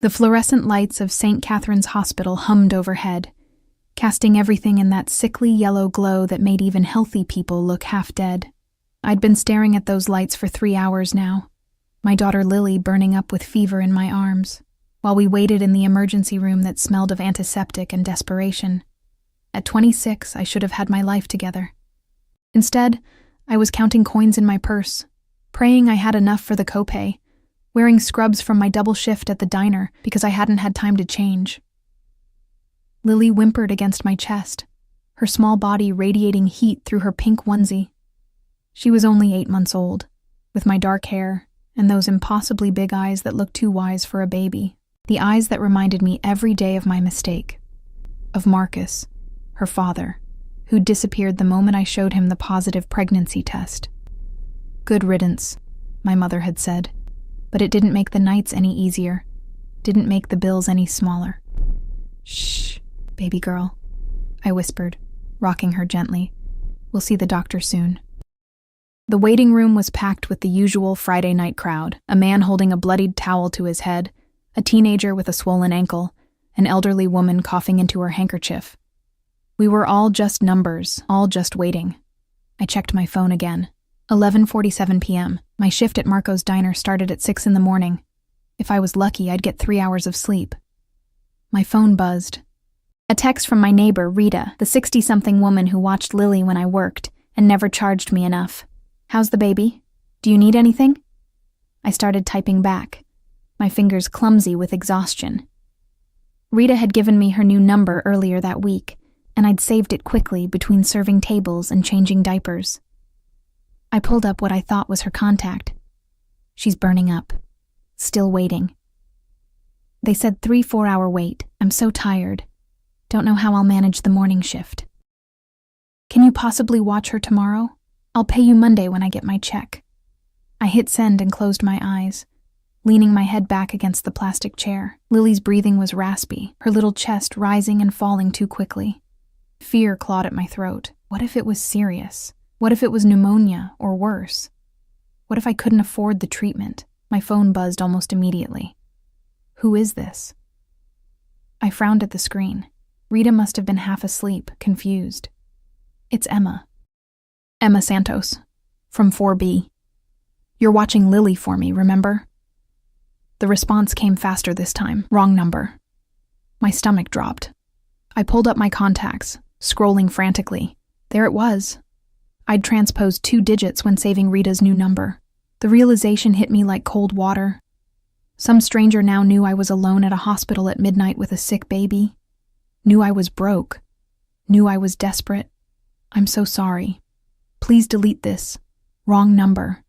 The fluorescent lights of St. Catherine's Hospital hummed overhead, casting everything in that sickly yellow glow that made even healthy people look half dead. I'd been staring at those lights for 3 hours now, my daughter Lily burning up with fever in my arms, while we waited in the emergency room that smelled of antiseptic and desperation. At 26, I should have had my life together. Instead, I was counting coins in my purse, praying I had enough for the copay, wearing scrubs from my double shift at the diner because I hadn't had time to change. Lily whimpered against my chest, her small body radiating heat through her pink onesie. She was only 8 months old, with my dark hair and those impossibly big eyes that looked too wise for a baby. The eyes that reminded me every day of my mistake, of Marcus, her father, who disappeared the moment I showed him the positive pregnancy test. Good riddance, my mother had said, but it didn't make the nights any easier, didn't make the bills any smaller. Shh, baby girl, I whispered, rocking her gently. We'll see the doctor soon. The waiting room was packed with the usual Friday night crowd, a man holding a bloodied towel to his head, a teenager with a swollen ankle, an elderly woman coughing into her handkerchief. We were all just numbers, all just waiting. I checked my phone again. 11:47 p.m. My shift at Marco's Diner started at 6 in the morning. If I was lucky, I'd get 3 hours of sleep. My phone buzzed. A text from my neighbor, Rita, the 60-something woman who watched Lily when I worked and never charged me enough. How's the baby? Do you need anything? I started typing back, my fingers clumsy with exhaustion. Rita had given me her new number earlier that week, and I'd saved it quickly between serving tables and changing diapers. I pulled up what I thought was her contact. She's burning up. Still waiting. They said 3-4 hour wait. I'm so tired. Don't know how I'll manage the morning shift. Can you possibly watch her tomorrow? I'll pay you Monday when I get my check. I hit send and closed my eyes, leaning my head back against the plastic chair. Lily's breathing was raspy, her little chest rising and falling too quickly. Fear clawed at my throat. What if it was serious? What if it was pneumonia or worse? What if I couldn't afford the treatment? My phone buzzed almost immediately. Who is this? I frowned at the screen. Rita must have been half asleep, confused. It's Emma. Emma Santos, from 4B. You're watching Lily for me, remember? The response came faster this time. Wrong number. My stomach dropped. I pulled up my contacts, scrolling frantically. There it was. I'd transposed 2 digits when saving Rita's new number. The realization hit me like cold water. Some stranger now knew I was alone at a hospital at midnight with a sick baby. Knew I was broke. Knew I was desperate. I'm so sorry. Please delete this. Wrong number.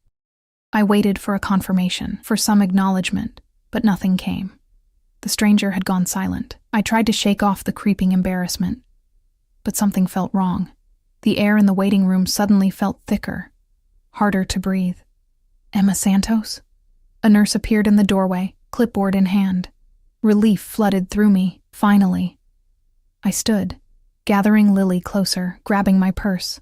I waited for a confirmation, for some acknowledgement, but nothing came. The stranger had gone silent. I tried to shake off the creeping embarrassment, but something felt wrong. The air in the waiting room suddenly felt thicker, harder to breathe. Emma Santos? A nurse appeared in the doorway, clipboard in hand. Relief flooded through me, finally. I stood, gathering Lily closer, grabbing my purse.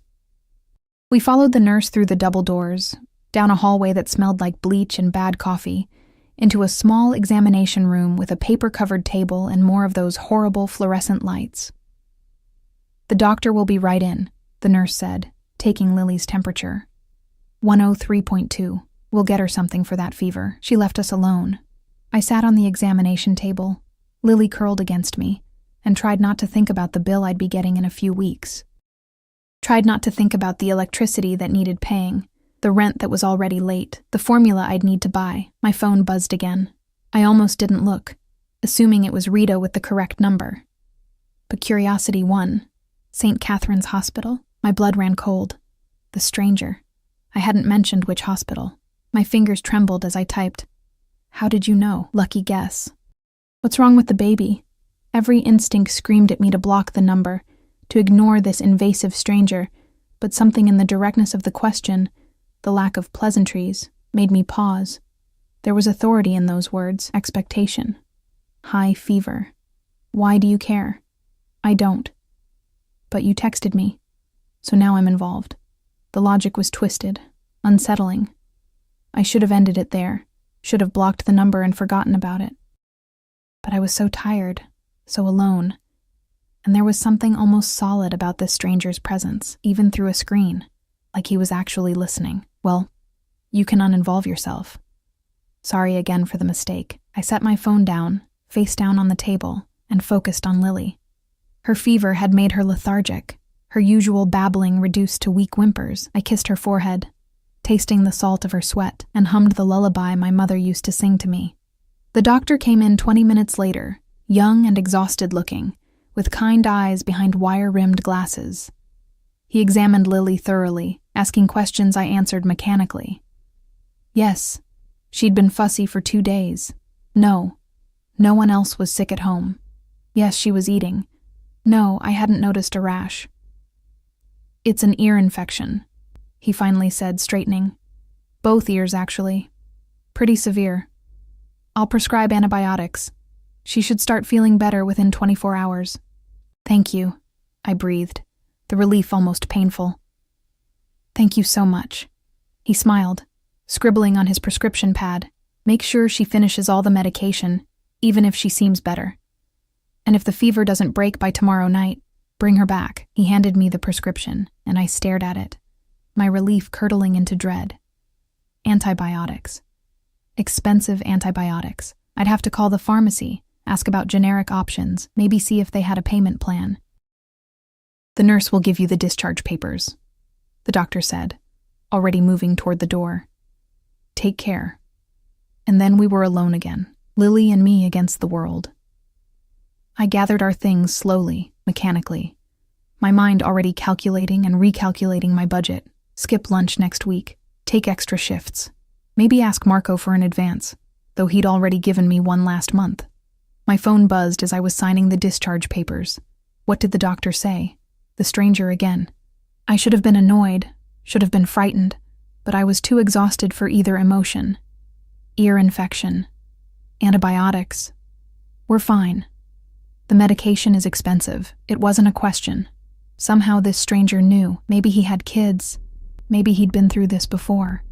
We followed the nurse through the double doors, down a hallway that smelled like bleach and bad coffee, into a small examination room with a paper-covered table and more of those horrible fluorescent lights. The doctor will be right in, the nurse said, taking Lily's temperature. 103.2. We'll get her something for that fever. She left us alone. I sat on the examination table, Lily curled against me, and tried not to think about the bill I'd be getting in a few weeks. Tried not to think about the electricity that needed paying, the rent that was already late, the formula I'd need to buy. My phone buzzed again. I almost didn't look, assuming it was Rita with the correct number. But curiosity won. St. Catherine's Hospital? My blood ran cold. The stranger. I hadn't mentioned which hospital. My fingers trembled as I typed. How did you know? Lucky guess. What's wrong with the baby? Every instinct screamed at me to block the number, to ignore this invasive stranger, but something in the directness of the question, the lack of pleasantries, made me pause. There was authority in those words, expectation. High fever. Why do you care? I don't. But you texted me, so now I'm involved. The logic was twisted, unsettling. I should have ended it there, should have blocked the number and forgotten about it. But I was so tired, so alone, and there was something almost solid about this stranger's presence, even through a screen, like he was actually listening. Well, you can uninvolve yourself. Sorry again for the mistake. I set my phone down, face down on the table, and focused on Lily. Her fever had made her lethargic, her usual babbling reduced to weak whimpers. I kissed her forehead, tasting the salt of her sweat, and hummed the lullaby my mother used to sing to me. The doctor came in 20 minutes later, young and exhausted-looking, with kind eyes behind wire-rimmed glasses. He examined Lily thoroughly, asking questions I answered mechanically. Yes, she'd been fussy for 2 days. No, no one else was sick at home. Yes, she was eating. No, I hadn't noticed a rash. It's an ear infection, he finally said, straightening. Both ears, actually. Pretty severe. I'll prescribe antibiotics. She should start feeling better within 24 hours. Thank you, I breathed, the relief almost painful. Thank you so much. He smiled, scribbling on his prescription pad. Make sure she finishes all the medication, even if she seems better. And if the fever doesn't break by tomorrow night, bring her back. He handed me the prescription, and I stared at it, my relief curdling into dread. Antibiotics. Expensive antibiotics. I'd have to call the pharmacy, ask about generic options, maybe see if they had a payment plan. The nurse will give you the discharge papers, the doctor said, already moving toward the door. Take care. And then we were alone again, Lily and me against the world. I gathered our things slowly, mechanically, my mind already calculating and recalculating my budget. Skip lunch next week, take extra shifts, maybe ask Marco for an advance, though he'd already given me one last month. My phone buzzed as I was signing the discharge papers. What did the doctor say? The stranger again. I should have been annoyed, should have been frightened, but I was too exhausted for either emotion. Ear infection. Antibiotics. We're fine. The medication is expensive. It wasn't a question. Somehow this stranger knew. Maybe he had kids. Maybe he'd been through this before.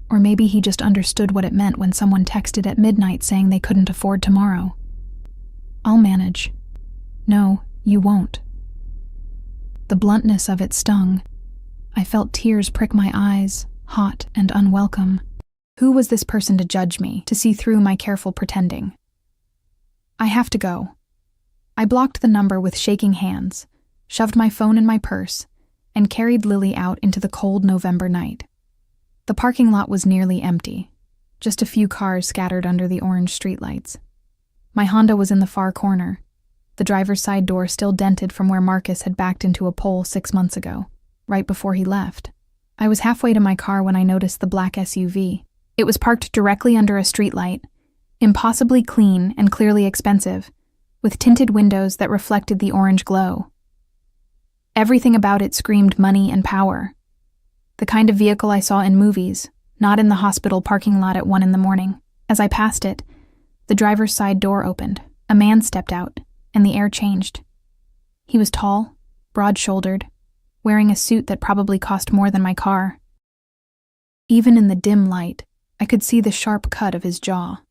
Or maybe he just understood what it meant when someone texted at midnight saying they couldn't afford tomorrow. I'll manage. No, you won't. The bluntness of it stung. I felt tears prick my eyes, hot and unwelcome. Who was this person to judge me, to see through my careful pretending? I have to go. I blocked the number with shaking hands, shoved my phone in my purse, and carried Lily out into the cold November night. The parking lot was nearly empty, just a few cars scattered under the orange streetlights. My Honda was in the far corner, the driver's side door still dented from where Marcus had backed into a pole 6 months ago, right before he left. I was halfway to my car when I noticed the black SUV. It was parked directly under a streetlight, impossibly clean and clearly expensive, with tinted windows that reflected the orange glow. Everything about it screamed money and power. The kind of vehicle I saw in movies, not in the hospital parking lot at 1 a.m. As I passed it, the driver's side door opened. A man stepped out, and the air changed. He was tall, broad-shouldered, wearing a suit that probably cost more than my car. Even in the dim light, I could see the sharp cut of his jaw.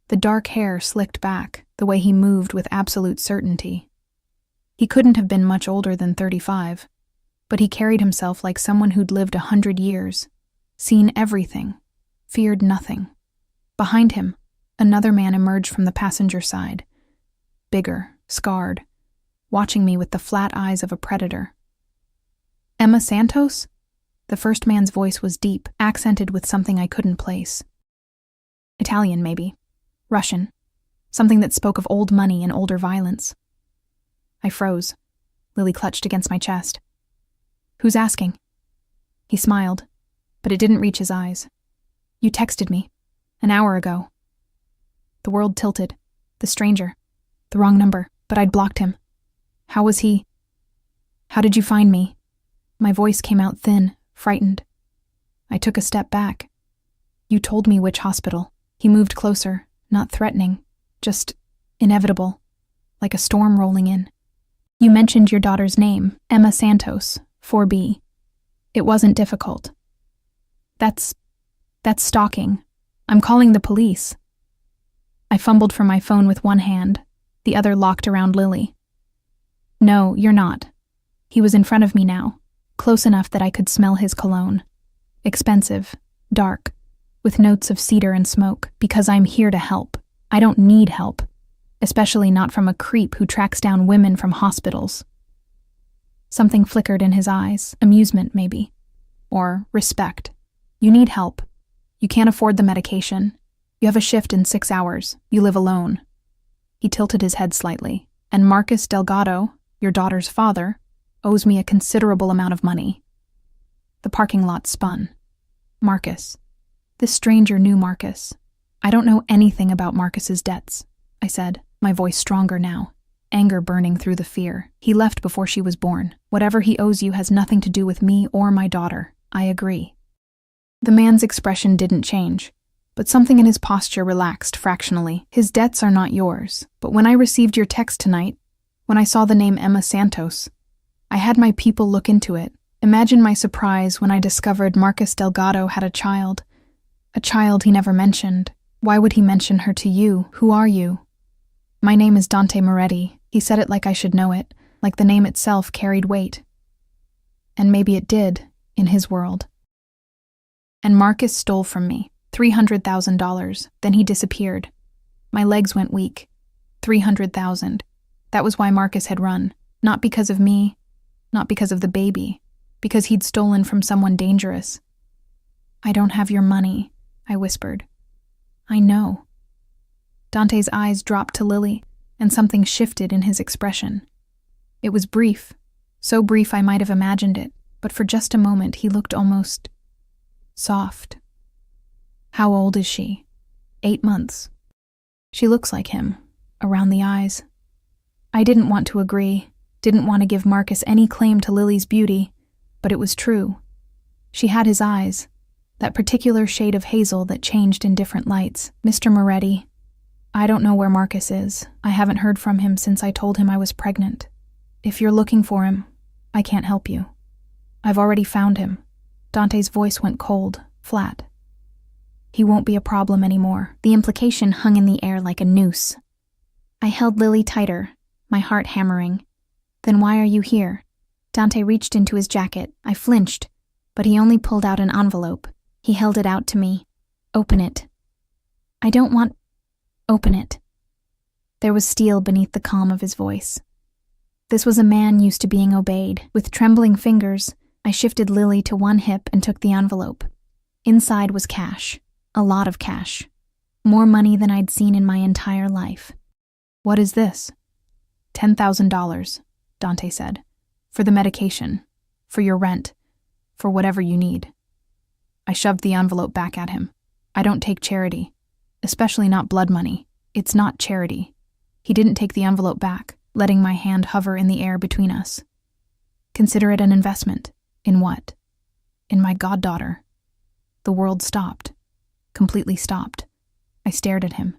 The dark hair slicked back, the way he moved with absolute certainty. He couldn't have been much older than 35, but he carried himself like someone who'd lived 100 years, seen everything, feared nothing. Behind him, another man emerged from the passenger side, bigger, scarred, watching me with the flat eyes of a predator. Emma Santos? The first man's voice was deep, accented with something I couldn't place. Italian, maybe. Russian. Something that spoke of old money and older violence. I froze. Lily clutched against my chest. Who's asking? He smiled, but it didn't reach his eyes. You texted me. An hour ago. The world tilted. The stranger. The wrong number, but I'd blocked him. How was he? How did you find me? My voice came out thin, frightened. I took a step back. You told me which hospital. He moved closer, not threatening, just inevitable, like a storm rolling in. You mentioned your daughter's name, Emma Santos, 4B. It wasn't difficult. That's stalking. I'm calling the police. I fumbled for my phone with one hand, the other locked around Lily. No, you're not. He was in front of me now, close enough that I could smell his cologne. Expensive, dark, with notes of cedar and smoke, because I'm here to help. I don't need help, especially not from a creep who tracks down women from hospitals. Something flickered in his eyes, amusement maybe, or respect. You need help. You can't afford the medication. You have a shift in 6 hours. You live alone. He tilted his head slightly. And Marcus Delgado, your daughter's father, owes me a considerable amount of money. The parking lot spun. Marcus. This stranger knew Marcus. I don't know anything about Marcus's debts, I said, my voice stronger now, anger burning through the fear. He left before she was born. Whatever he owes you has nothing to do with me or my daughter. I agree. The man's expression didn't change, but something in his posture relaxed fractionally. His debts are not yours, but when I received your text tonight, when I saw the name Emma Santos, I had my people look into it. Imagine my surprise when I discovered Marcus Delgado had a child he never mentioned. Why would he mention her to you? Who are you? My name is Dante Moretti. He said it like I should know it, like the name itself carried weight. And maybe it did, in his world. And Marcus stole from me $300,000. Then he disappeared. My legs went weak. $300,000. That was why Marcus had run. Not because of me, not because of the baby, because he'd stolen from someone dangerous. I don't have your money, I whispered. I know. Dante's eyes dropped to Lily, and something shifted in his expression. It was brief, so brief I might have imagined it, but for just a moment he looked almost soft. How old is she? 8 months. She looks like him, around the eyes. I didn't want to agree, didn't want to give Marcus any claim to Lily's beauty, but it was true. She had his eyes, that particular shade of hazel that changed in different lights. Mr. Moretti, I don't know where Marcus is. I haven't heard from him since I told him I was pregnant. If you're looking for him, I can't help you. I've already found him. Dante's voice went cold, flat. He won't be a problem anymore. The implication hung in the air like a noose. I held Lily tighter, my heart hammering. Then why are you here? Dante reached into his jacket. I flinched, but he only pulled out an envelope. He held it out to me. Open it. I don't want... Open it. There was steel beneath the calm of his voice. This was a man used to being obeyed. With trembling fingers, I shifted Lily to one hip and took the envelope. Inside was cash. A lot of cash. More money than I'd seen in my entire life. What is this? $10,000, Dante said. For the medication. For your rent. For whatever you need. I shoved the envelope back at him. I don't take charity. Especially not blood money. It's not charity. He didn't take the envelope back, letting my hand hover in the air between us. Consider it an investment. In what? In my goddaughter. The world stopped. Completely stopped. I stared at him.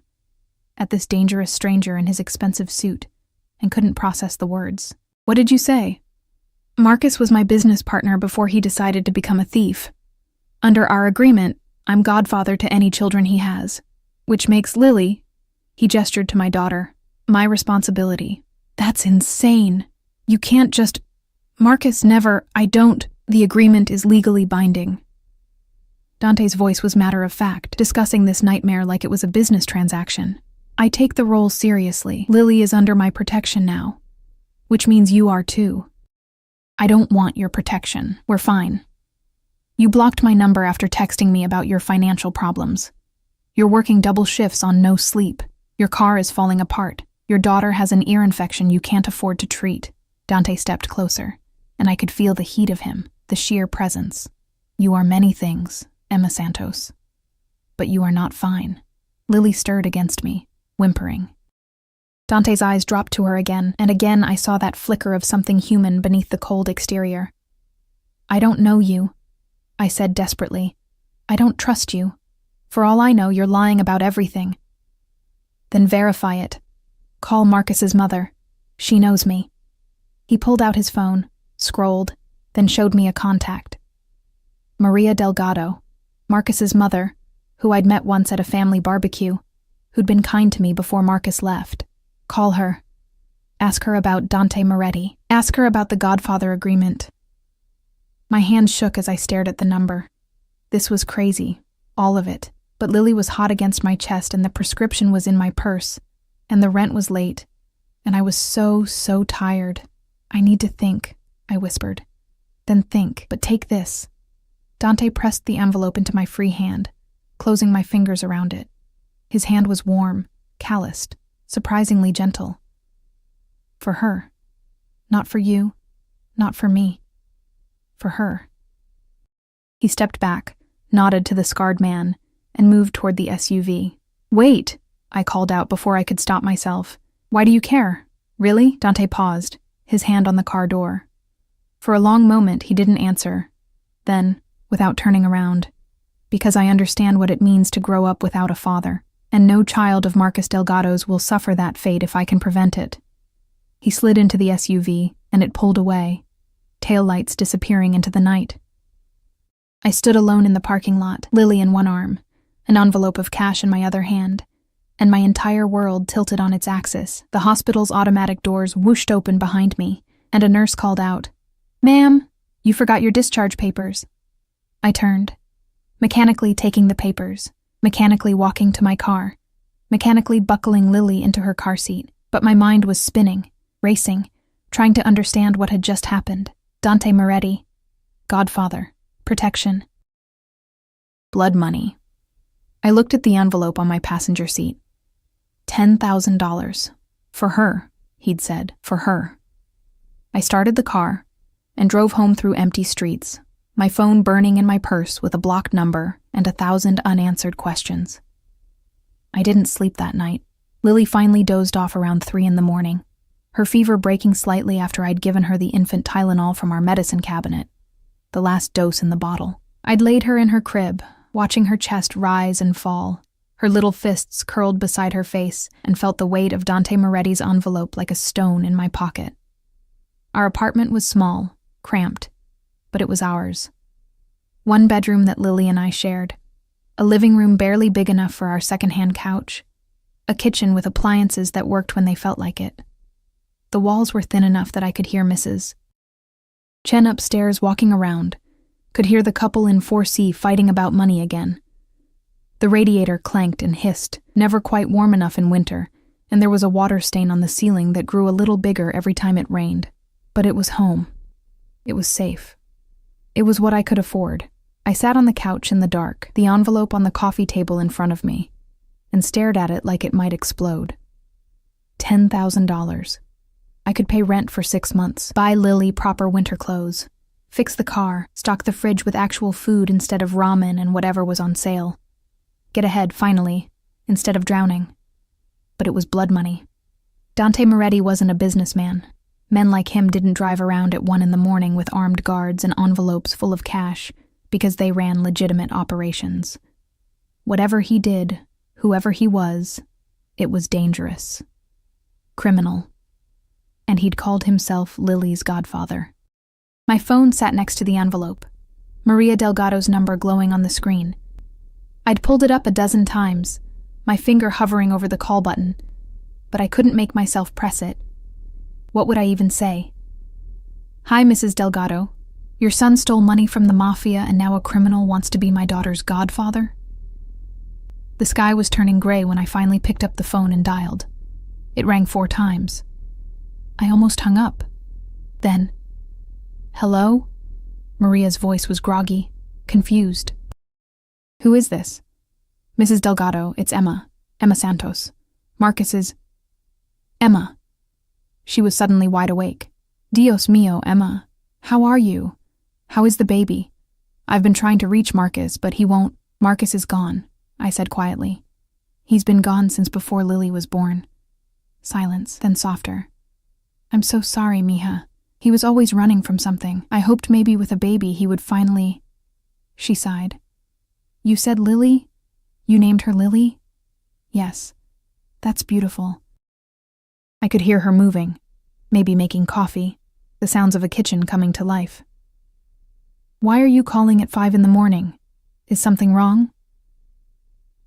At this dangerous stranger in his expensive suit, and couldn't process the words. What did you say? Marcus was my business partner before he decided to become a thief. Under our agreement, I'm godfather to any children he has, which makes Lily, he gestured to my daughter, my responsibility. That's insane. You can't just... Marcus never... The agreement is legally binding. Dante's voice was matter-of-fact, discussing this nightmare like it was a business transaction. I take the role seriously. Lily is under my protection now, which means you are too. I don't want your protection. We're fine. You blocked my number after texting me about your financial problems. You're working double shifts on no sleep. Your car is falling apart. Your daughter has an ear infection you can't afford to treat. Dante stepped closer, and I could feel the heat of him, the sheer presence. You are many things, Emma Santos. But you are not fine. Lily stirred against me, whimpering. Dante's eyes dropped to her again, and again I saw that flicker of something human beneath the cold exterior. I don't know you, I said desperately. I don't trust you. For all I know, you're lying about everything. Then verify it. Call Marcus's mother. She knows me. He pulled out his phone, scrolled, then showed me a contact. Maria Delgado, Marcus's mother, who I'd met once at a family barbecue, who'd been kind to me before Marcus left. Call her. Ask her about Dante Moretti. Ask her about the Godfather agreement. My hand shook as I stared at the number. This was crazy, all of it, but Lily was hot against my chest and the prescription was in my purse, and the rent was late, and I was so tired. I need to think, I whispered. Then think, but take this. Dante pressed the envelope into my free hand, closing my fingers around it. His hand was warm, calloused, surprisingly gentle. For her. Not for you, not for me. For her. He stepped back, nodded to the scarred man, and moved toward the SUV. Wait, I called out before I could stop myself. Why do you care? Really? Dante paused, his hand on the car door. For a long moment, he didn't answer. Then, without turning around, because I understand what it means to grow up without a father, and no child of Marcus Delgado's will suffer that fate if I can prevent it. He slid into the SUV, and it pulled away, taillights disappearing into the night. I stood alone in the parking lot, Lily in one arm, an envelope of cash in my other hand, and my entire world tilted on its axis. The hospital's automatic doors whooshed open behind me, and a nurse called out, "Ma'am, you forgot your discharge papers." I turned, mechanically taking the papers, mechanically walking to my car, mechanically buckling Lily into her car seat, but my mind was spinning, racing, trying to understand what had just happened. Dante Moretti. Godfather. Protection. Blood money. I looked at the envelope on my passenger seat. $10,000. For her, he'd said, for her. I started the car and drove home through empty streets, my phone burning in my purse with a blocked number and 1,000 unanswered questions. I didn't sleep that night. Lily finally dozed off around 3 a.m, her fever breaking slightly after I'd given her the infant Tylenol from our medicine cabinet, the last dose in the bottle. I'd laid her in her crib, watching her chest rise and fall, her little fists curled beside her face, and felt the weight of Dante Moretti's envelope like a stone in my pocket. Our apartment was small, cramped, but it was ours. One bedroom that Lily and I shared, a living room barely big enough for our secondhand couch, a kitchen with appliances that worked when they felt like it. The walls were thin enough that I could hear Mrs. Chen upstairs walking around, could hear the couple in 4C fighting about money again. The radiator clanked and hissed, never quite warm enough in winter, and there was a water stain on the ceiling that grew a little bigger every time it rained. But it was home. It was safe. It was what I could afford. I sat on the couch in the dark, the envelope on the coffee table in front of me, and stared at it like it might explode. $10,000. I could pay rent for 6 months, buy Lily proper winter clothes, fix the car, stock the fridge with actual food instead of ramen and whatever was on sale. Get ahead, finally, instead of drowning. But it was blood money. Dante Moretti wasn't a businessman. Men like him didn't drive around at 1 a.m. with armed guards and envelopes full of cash because they ran legitimate operations. Whatever he did, whoever he was, it was dangerous. Criminal. And he'd called himself Lily's godfather. My phone sat next to the envelope, Maria Delgado's number glowing on the screen. I'd pulled it up a dozen times, my finger hovering over the call button, but I couldn't make myself press it. What would I even say? "Hi, Mrs. Delgado. Your son stole money from the Mafia and now a criminal wants to be my daughter's godfather?" The sky was turning gray when I finally picked up the phone and dialed. It rang 4 times. I almost hung up. Then, "Hello?" Maria's voice was groggy, confused. "Who is this?" "Mrs. Delgado, it's Emma. Emma Santos. Marcus is..." "Emma." She was suddenly wide awake. "Dios mío, Emma. How are you? How is the baby? I've been trying to reach Marcus, but he won't..." "Marcus is gone," I said quietly. "He's been gone since before Lily was born." Silence, then softer. "I'm so sorry, mija. He was always running from something. I hoped maybe with a baby he would finally..." She sighed. "You said Lily? You named her Lily?" "Yes. That's beautiful." I could hear her moving, maybe making coffee, the sounds of a kitchen coming to life. "Why are you calling at 5 a.m? Is something wrong?"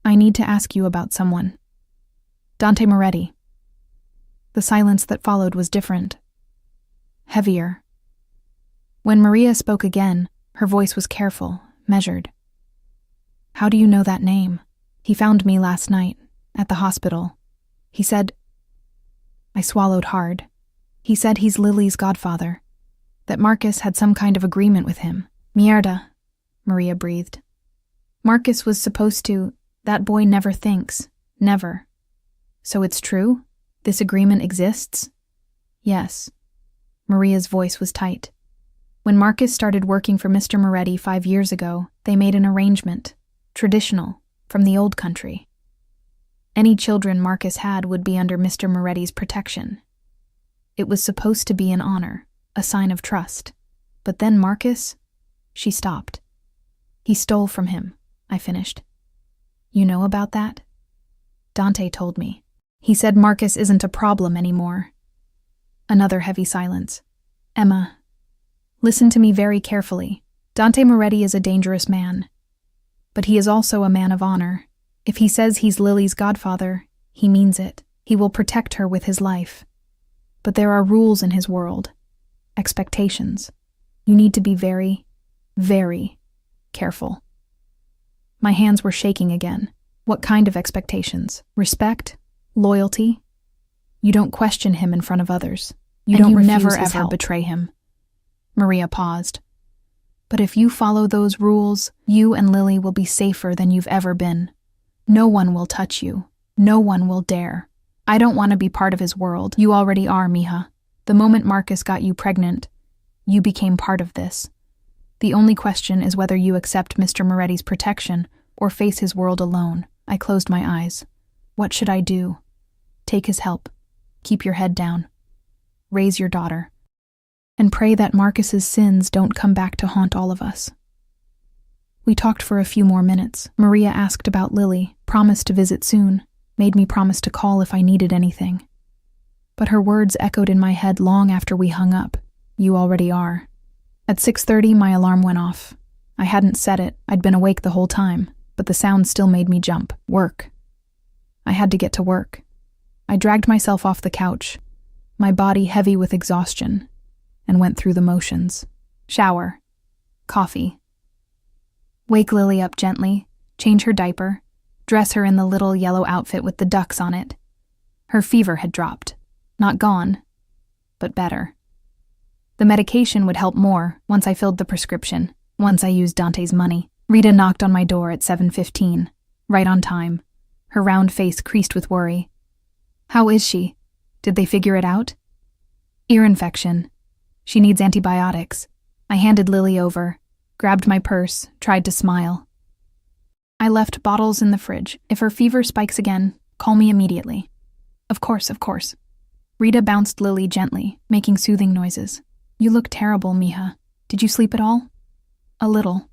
"I need to ask you about someone." Dante Moretti. The silence that followed was different. Heavier. When Maria spoke again, her voice was careful, measured. How do you know that name? He found me last night, at the hospital. He said... I swallowed hard. He said he's Lily's godfather. That Marcus had some kind of agreement with him. Mierda, Maria breathed. Marcus was supposed to... That boy never thinks. Never. So it's true? This agreement exists? Yes. Maria's voice was tight. When Marcus started working for Mr. Moretti 5 years ago, they made an arrangement. Traditional, from the old country. Any children Marcus had would be under Mr. Moretti's protection. It was supposed to be an honor, a sign of trust. But then Marcus... She stopped. He stole from him, I finished. You know about that? Dante told me. He said Marcus isn't a problem anymore. Another heavy silence. Emma, listen to me very carefully. Dante Moretti is a dangerous man. But he is also a man of honor. If he says he's Lily's godfather, he means it. He will protect her with his life. But there are rules in his world. Expectations. You need to be very, very careful. My hands were shaking again. What kind of expectations? Respect? Loyalty? You don't question him in front of others. You don't never ever betray him. Maria paused. But if you follow those rules, you and Lily will be safer than you've ever been. No one will touch you. No one will dare. I don't want to be part of his world. You already are, Mija. The moment Marcus got you pregnant, you became part of this. The only question is whether you accept Mr. Moretti's protection or face his world alone. I closed my eyes. What should I do? Take his help. Keep your head down. Raise your daughter. And pray that Marcus's sins don't come back to haunt all of us. We talked for a few more minutes. Maria asked about Lily, promised to visit soon, made me promise to call if I needed anything. But her words echoed in my head long after we hung up. You already are. At 6:30, my alarm went off. I hadn't set it. I'd been awake the whole time, but the sound still made me jump. Work. I had to get to work. I dragged myself off the couch, my body heavy with exhaustion, and went through the motions. Shower. Coffee. Wake Lily up gently, change her diaper, dress her in the little yellow outfit with the ducks on it. Her fever had dropped. Not gone, but better. The medication would help more once I filled the prescription, once I used Dante's money. Rita knocked on my door at 7:15, right on time, her round face creased with worry. How is she? Did they figure it out? Ear infection. She needs antibiotics. I handed Lily over, grabbed my purse, tried to smile. I left bottles in the fridge. If her fever spikes again, call me immediately. Of course, of course. Rita bounced Lily gently, making soothing noises. You look terrible, Mija. Did you sleep at all? A little.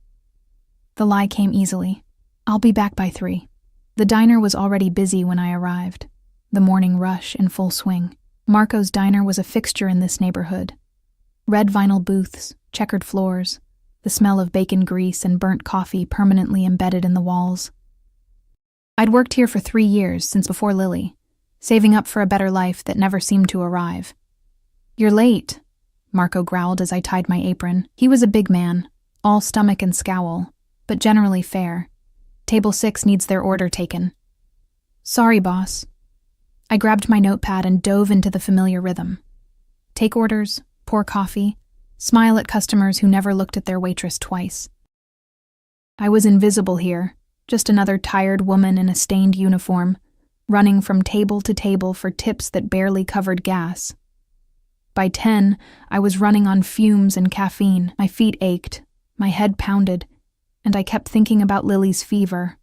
The lie came easily. I'll be back by 3. The diner was already busy when I arrived. The morning rush in full swing. Marco's diner was a fixture in this neighborhood. Red vinyl booths, checkered floors, the smell of bacon grease and burnt coffee permanently embedded in the walls. I'd worked here for 3 years since before Lily, saving up for a better life that never seemed to arrive. You're late, Marco growled as I tied my apron. He was a big man, all stomach and scowl, but generally fair. Table 6 needs their order taken. Sorry, boss. I grabbed my notepad and dove into the familiar rhythm. Take orders, pour coffee, smile at customers who never looked at their waitress twice. I was invisible here, just another tired woman in a stained uniform, running from table to table for tips that barely covered gas. By 10, I was running on fumes and caffeine. My feet ached, my head pounded, and I kept thinking about Lily's fever,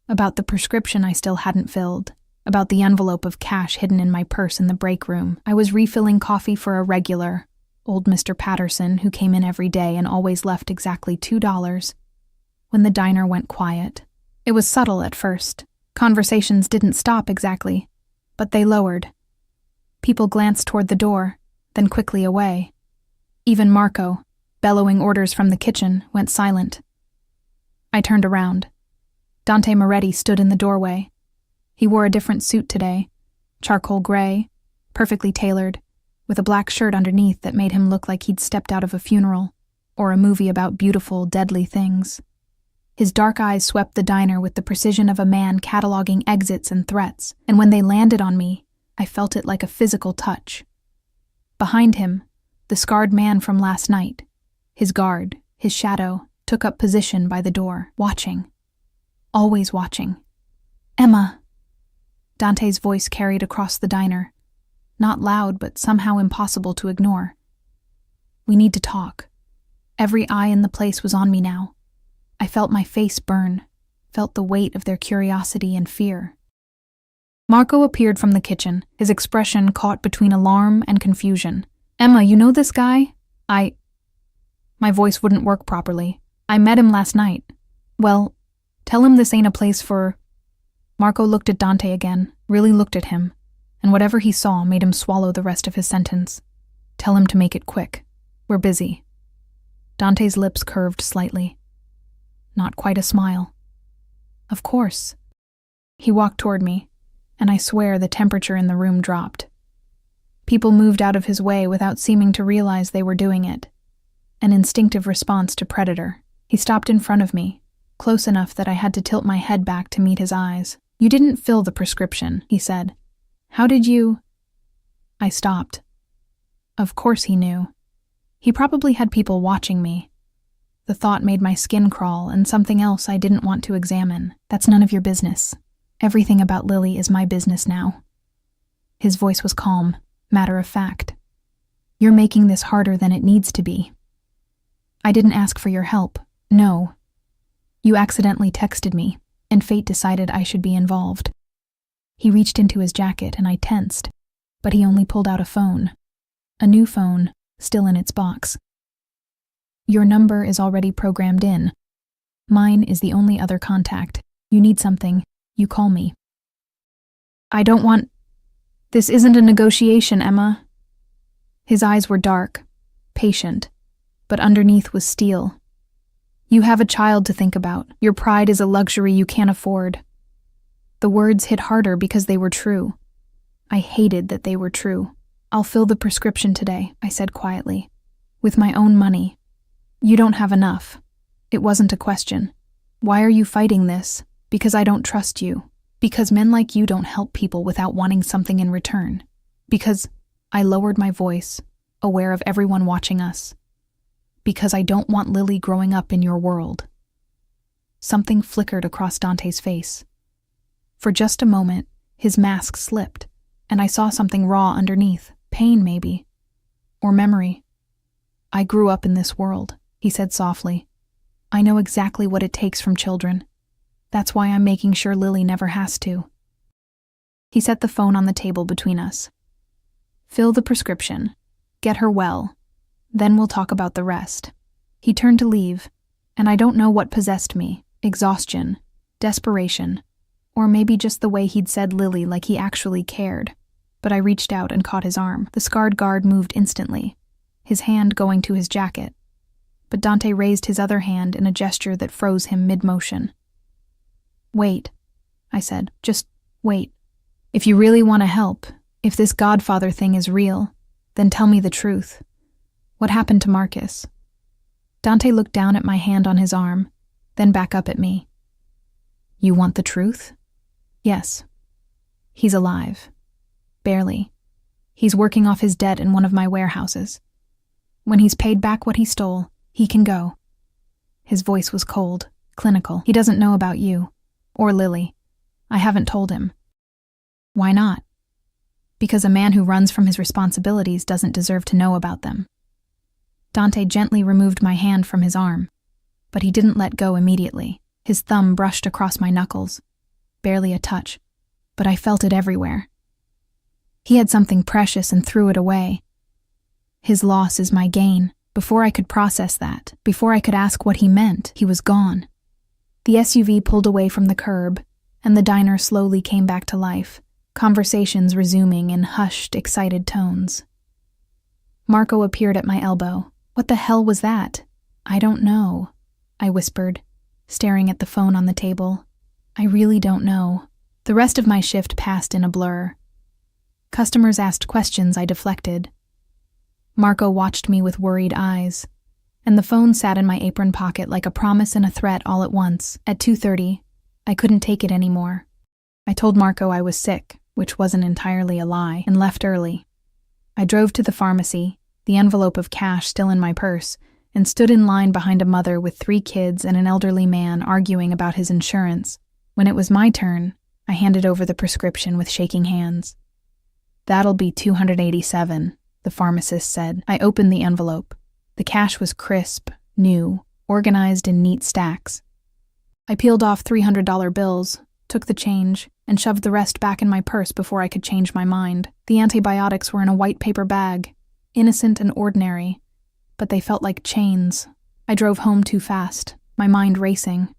about the prescription I still hadn't filled, about the envelope of cash hidden in my purse in the break room. I was refilling coffee for a regular, old Mr. Patterson, who came in every day and always left exactly $2, when the diner went quiet. It was subtle at first. Conversations didn't stop exactly, but they lowered. People glanced toward the door, then quickly away. Even Marco, bellowing orders from the kitchen, went silent. I turned around. Dante Moretti stood in the doorway. He wore a different suit today, charcoal gray, perfectly tailored, with a black shirt underneath that made him look like he'd stepped out of a funeral or a movie about beautiful, deadly things. His dark eyes swept the diner with the precision of a man cataloging exits and threats, and when they landed on me, I felt it like a physical touch. Behind him, the scarred man from last night, his guard, his shadow, took up position by the door, watching. Always watching. "Emma!" Dante's voice carried across the diner. Not loud, but somehow impossible to ignore. "We need to talk." Every eye in the place was on me now. I felt my face burn, felt the weight of their curiosity and fear. Marco appeared from the kitchen, his expression caught between alarm and confusion. "Emma, you know this guy?" My voice wouldn't work properly. "I met him last night." "Well, tell him this ain't a place for—" Marco looked at Dante again, really looked at him, and whatever he saw made him swallow the rest of his sentence. "Tell him to make it quick. We're busy." Dante's lips curved slightly. Not quite a smile. "Of course." He walked toward me, and I swear the temperature in the room dropped. People moved out of his way without seeming to realize they were doing it. An instinctive response to predator. He stopped in front of me, close enough that I had to tilt my head back to meet his eyes. "You didn't fill the prescription," he said. "How did you—" I stopped. Of course he knew. He probably had people watching me. The thought made my skin crawl, and something else I didn't want to examine. "That's none of your business. Everything about Lily is my business now." His voice was calm, matter of fact. "You're making this harder than it needs to be. I didn't ask for your help, no. You accidentally texted me, and fate decided I should be involved." He reached into his jacket and I tensed, but he only pulled out a phone. A new phone, still in its box. "Your number is already programmed in. Mine is the only other contact. You need something, you call me." "I don't want— This isn't a negotiation, Emma." His eyes were dark, patient, but underneath was steel. "You have a child to think about. Your pride is a luxury you can't afford." The words hit harder because they were true. I hated that they were true. "I'll fill the prescription today," I said quietly. "With my own money. You don't have enough." It wasn't a question. "Why are you fighting this?" "Because I don't trust you. Because men like you don't help people without wanting something in return. Because—" I lowered my voice, aware of everyone watching us. "Because I don't want Lily growing up in your world." Something flickered across Dante's face. For just a moment, his mask slipped, and I saw something raw underneath. Pain, maybe. Or memory. "I grew up in this world," he said softly. "I know exactly what it takes from children. That's why I'm making sure Lily never has to." He set the phone on the table between us. "Fill the prescription. Get her well. Then we'll talk about the rest." He turned to leave, and I don't know what possessed me. Exhaustion, desperation, or maybe just the way he'd said Lily like he actually cared. But I reached out and caught his arm. The scarred guard moved instantly, his hand going to his jacket. But Dante raised his other hand in a gesture that froze him mid-motion. "Wait," I said. "Just wait. If you really want to help, if this Godfather thing is real, then tell me the truth. What happened to Marcus?" Dante looked down at my hand on his arm, then back up at me. "You want the truth?" "Yes. He's alive. Barely. He's working off his debt in one of my warehouses. When he's paid back what he stole, he can go." His voice was cold, clinical. "He doesn't know about you. Or Lily. I haven't told him." "Why not?" "Because a man who runs from his responsibilities doesn't deserve to know about them." Dante gently removed my hand from his arm, but he didn't let go immediately. His thumb brushed across my knuckles. Barely a touch, but I felt it everywhere. He had something precious and threw it away. His loss is my gain. Before I could process that, before I could ask what he meant, he was gone. The SUV pulled away from the curb, and the diner slowly came back to life, conversations resuming in hushed, excited tones. Marco appeared at my elbow. "What the hell was that?" "I don't know," I whispered, staring at the phone on the table. "I really don't know." The rest of my shift passed in a blur. Customers asked questions I deflected. Marco watched me with worried eyes, and the phone sat in my apron pocket like a promise and a threat all at once. At 2:30, I couldn't take it anymore. I told Marco I was sick, which wasn't entirely a lie, and left early. I drove to the pharmacy, the envelope of cash still in my purse, and stood in line behind a mother with 3 kids and an elderly man arguing about his insurance. When it was my turn, I handed over the prescription with shaking hands. "That'll be $287, the pharmacist said. I opened the envelope. The cash was crisp, new, organized in neat stacks. I peeled off $300 bills, took the change, and shoved the rest back in my purse before I could change my mind. The antibiotics were in a white paper bag, innocent and ordinary, but they felt like chains. I drove home too fast, my mind racing.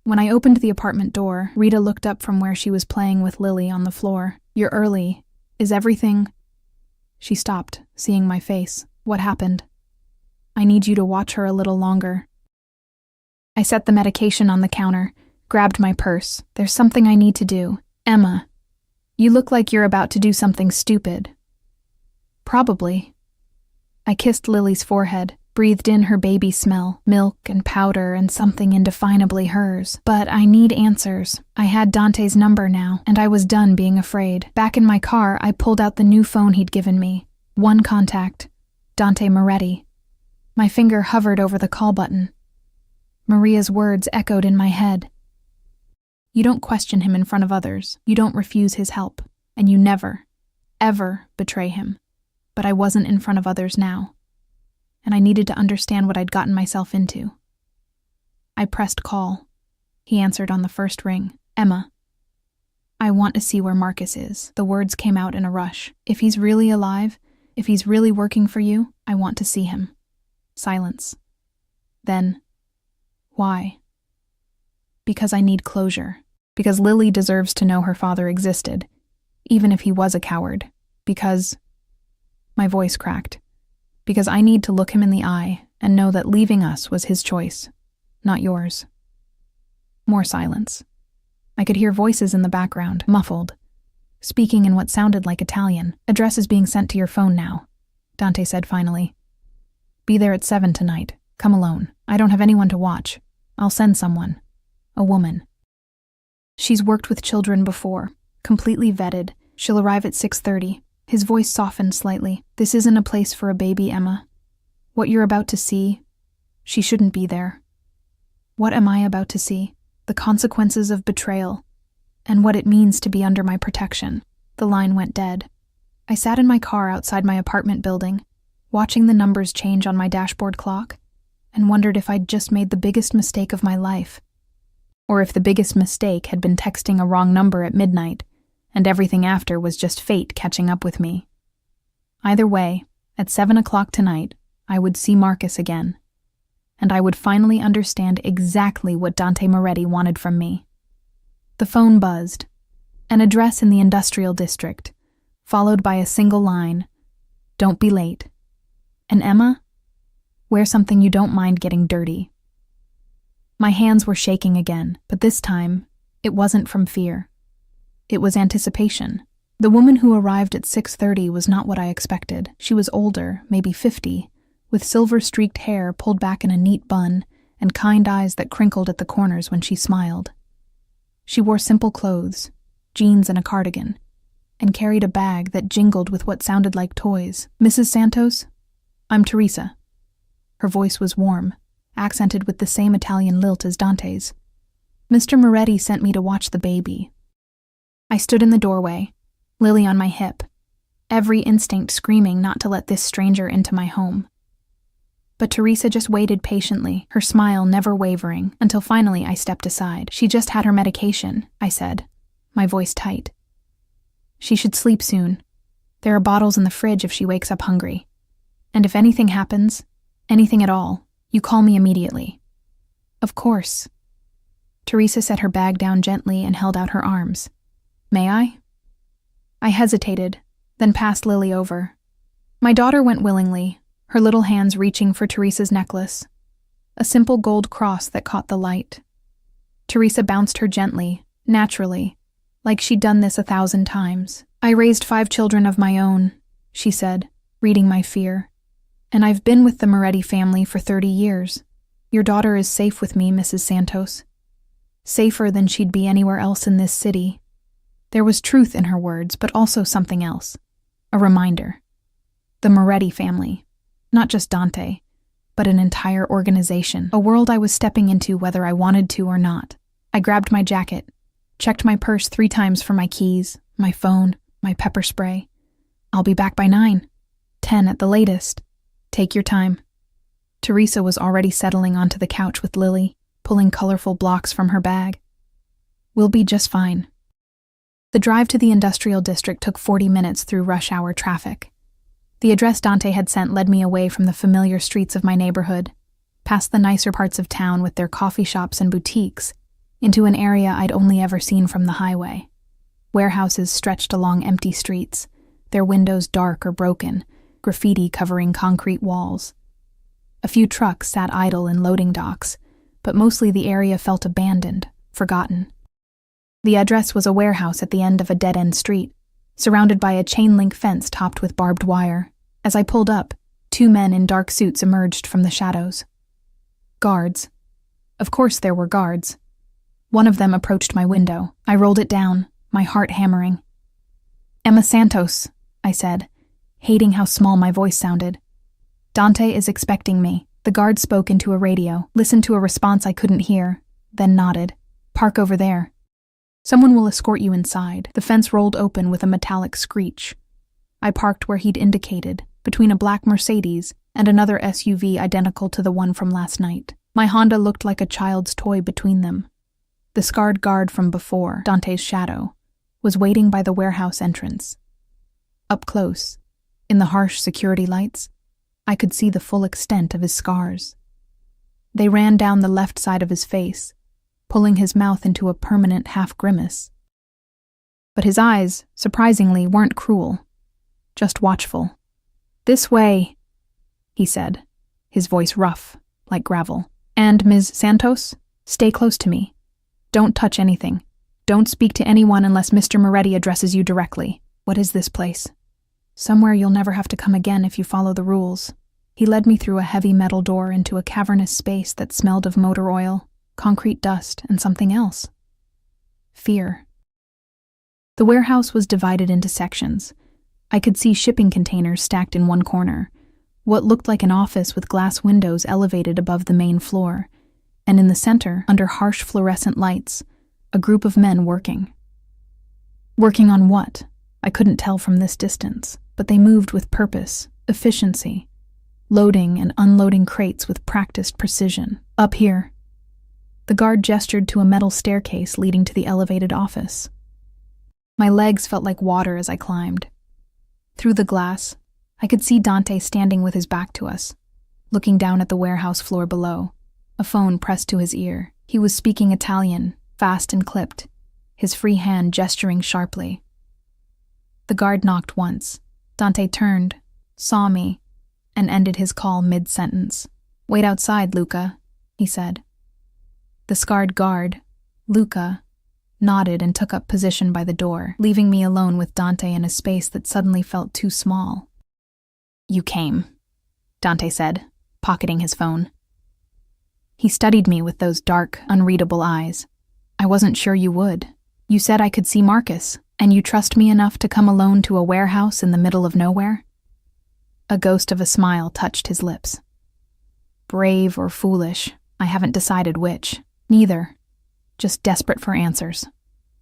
When I opened the apartment door, Rita looked up from where she was playing with Lily on the floor. "You're early. Is everything—" She stopped, seeing my face. "What happened?" "I need you to watch her a little longer." I set the medication on the counter, grabbed my purse. "There's something I need to do. Emma, you look like you're about to do something stupid." "Probably." I kissed Lily's forehead, breathed in her baby smell, milk and powder and something indefinably hers. "But I need answers. I had Dante's number now, and I was done being afraid. Back in my car, I pulled out the new phone he'd given me. One contact, Dante Moretti. My finger hovered over the call button. Maria's words echoed in my head. "You don't question him in front of others. You don't refuse his help. And you never, ever betray him. But I wasn't in front of others now. And I needed to understand what I'd gotten myself into." I pressed call. He answered on the first ring. "Emma, I want to see where Marcus is." The words came out in a rush. "If he's really alive, if he's really working for you, I want to see him." Silence. Then, "Why?" "Because I need closure. Because Lily deserves to know her father existed, even if he was a coward. Because—" My voice cracked. "Because I need to look him in the eye and know that leaving us was his choice, not yours." More silence. I could hear voices in the background, muffled, speaking in what sounded like Italian. "Address is being sent to your phone now," Dante said finally. "Be there at 7 tonight. Come alone. I don't have anyone to watch. I'll send someone. A woman. She's worked with children before, completely vetted. She'll arrive at 6:30. His voice softened slightly. "This isn't a place for a baby, Emma. What you're about to see, she shouldn't be there." What am I about to see? The consequences of betrayal, and what it means to be under my protection. The line went dead. I sat in my car outside my apartment building, watching the numbers change on my dashboard clock, and wondered if I'd just made the biggest mistake of my life. Or if the biggest mistake had been texting a wrong number at midnight, and everything after was just fate catching up with me. Either way, at 7 o'clock tonight, I would see Marcus again, and I would finally understand exactly what Dante Moretti wanted from me. The phone buzzed. An address in the industrial district, followed by a single line, "Don't be late." And Emma, wear something you don't mind getting dirty. My hands were shaking again, but this time, it wasn't from fear. It was anticipation. The woman who arrived at 6:30 was not what I expected. She was older, maybe 50, with silver-streaked hair pulled back in a neat bun and kind eyes that crinkled at the corners when she smiled. She wore simple clothes, jeans and a cardigan, and carried a bag that jingled with what sounded like toys. "Mrs. Santos, I'm Teresa." Her voice was warm, accented with the same Italian lilt as Dante's. "Mr. Moretti sent me to watch the baby." I stood in the doorway, Lily on my hip, every instinct screaming not to let this stranger into my home. But Teresa just waited patiently, her smile never wavering, until finally I stepped aside. "She just had her medication," I said, my voice tight. "She should sleep soon. There are bottles in the fridge if she wakes up hungry. And if anything happens, anything at all, you call me immediately." "Of course." Teresa set her bag down gently and held out her arms. "May I?" I hesitated, then passed Lily over. My daughter went willingly, her little hands reaching for Teresa's necklace, a simple gold cross that caught the light. Teresa bounced her gently, naturally, like she'd done this 1,000 times. "I raised 5 children of my own," she said, reading my fear. "And I've been with the Moretti family for 30 years. Your daughter is safe with me, Mrs. Santos. Safer than she'd be anywhere else in this city." There was truth in her words, but also something else. A reminder. The Moretti family. Not just Dante, but an entire organization. A world I was stepping into whether I wanted to or not. I grabbed my jacket, checked my purse 3 times for my keys, my phone, my pepper spray. "I'll be back by 9. 10 at the latest. Take your time." Teresa was already settling onto the couch with Lily, pulling colorful blocks from her bag. "We'll be just fine." The drive to the industrial district took 40 minutes through rush hour traffic. The address Dante had sent led me away from the familiar streets of my neighborhood, past the nicer parts of town with their coffee shops and boutiques, into an area I'd only ever seen from the highway. Warehouses stretched along empty streets, their windows dark or broken, graffiti covering concrete walls. A few trucks sat idle in loading docks, but mostly the area felt abandoned, forgotten. The address was a warehouse at the end of a dead-end street, surrounded by a chain-link fence topped with barbed wire. As I pulled up, 2 men in dark suits emerged from the shadows. Guards. Of course there were guards. One of them approached my window. I rolled it down, my heart hammering. "Emma Santos," I said, hating how small my voice sounded. "Dante is expecting me." The guard spoke into a radio, listened to a response I couldn't hear, then nodded. "Park over there. Someone will escort you inside." The fence rolled open with a metallic screech. I parked where he'd indicated, between a black Mercedes and another SUV identical to the one from last night. My Honda looked like a child's toy between them. The scarred guard from before, Dante's shadow, was waiting by the warehouse entrance. Up close, in the harsh security lights, I could see the full extent of his scars. They ran down the left side of his face, pulling his mouth into a permanent half-grimace. But his eyes, surprisingly, weren't cruel, just watchful. "This way," he said, his voice rough, like gravel. "And Ms. Santos, stay close to me. Don't touch anything. Don't speak to anyone unless Mr. Moretti addresses you directly." "What is this place?" "Somewhere you'll never have to come again if you follow the rules." He led me through a heavy metal door into a cavernous space that smelled of motor oil, concrete dust, and something else. Fear. The warehouse was divided into sections. I could see shipping containers stacked in one corner, what looked like an office with glass windows elevated above the main floor, and in the center, under harsh fluorescent lights, a group of men working. Working on what? I couldn't tell from this distance, but they moved with purpose, efficiency, loading and unloading crates with practiced precision. "Up here." The guard gestured to a metal staircase leading to the elevated office. My legs felt like water as I climbed. Through the glass, I could see Dante standing with his back to us, looking down at the warehouse floor below, a phone pressed to his ear. He was speaking Italian, fast and clipped, his free hand gesturing sharply. The guard knocked once. Dante turned, saw me, and ended his call mid-sentence. "Wait outside, Luca," he said. The scarred guard, Luca, nodded and took up position by the door, leaving me alone with Dante in a space that suddenly felt too small. "You came," Dante said, pocketing his phone. He studied me with those dark, unreadable eyes. "I wasn't sure you would. You said I could see Marcus, and you trust me enough to come alone to a warehouse in the middle of nowhere?" A ghost of a smile touched his lips. "Brave or foolish, I haven't decided which. Neither. Just desperate for answers."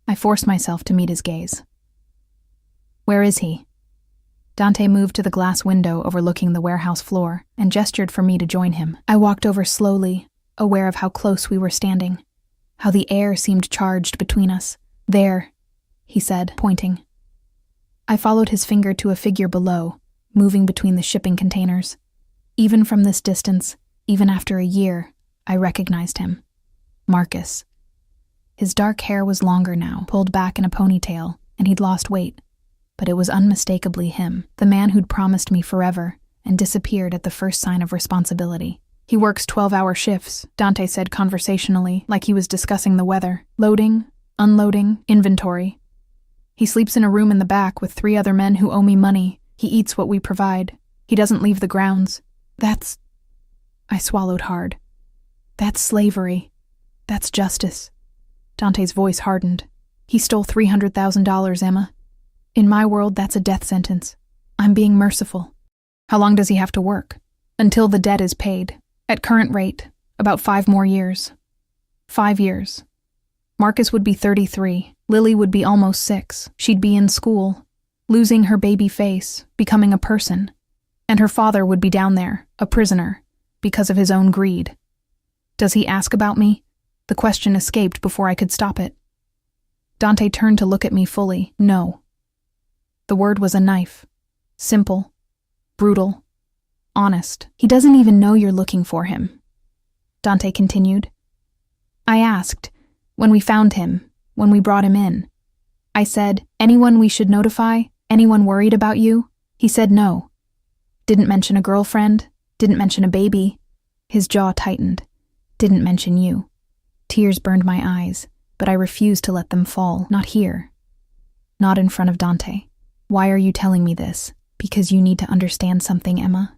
I forced myself to meet his gaze. "Where is he?" Dante moved to the glass window overlooking the warehouse floor and gestured for me to join him. I walked over slowly, aware of how close we were standing, how the air seemed charged between us. "There," he said, pointing. I followed his finger to a figure below, moving between the shipping containers. Even from this distance, even after a year, I recognized him. Marcus. His dark hair was longer now, pulled back in a ponytail, and he'd lost weight. But it was unmistakably him, the man who'd promised me forever and disappeared at the first sign of responsibility. "He works 12-hour shifts," Dante said conversationally, like he was discussing the weather. "Loading, unloading, inventory. He sleeps in a room in the back with 3 other men who owe me money. He eats what we provide. He doesn't leave the grounds. That's—" I swallowed hard. "That's slavery. That's justice." Dante's voice hardened. "He stole $300,000, Emma. In my world, that's a death sentence. I'm being merciful." "How long does he have to work?" "Until the debt is paid. At current rate, about 5 more years." 5 years. Marcus would be 33. Lily would be almost 6. She'd be in school, losing her baby face, becoming a person. And her father would be down there, a prisoner, because of his own greed. "Does he ask about me?" The question escaped before I could stop it. Dante turned to look at me fully. "No." The word was a knife. Simple, brutal, honest. "He doesn't even know you're looking for him," Dante continued. "I asked, when we found him, when we brought him in. I said, 'Anyone we should notify? Anyone worried about you?' He said no. Didn't mention a girlfriend, didn't mention a baby." His jaw tightened. "Didn't mention you." Tears burned my eyes, but I refused to let them fall. Not here. Not in front of Dante. "Why are you telling me this? Because you need to understand something, Emma."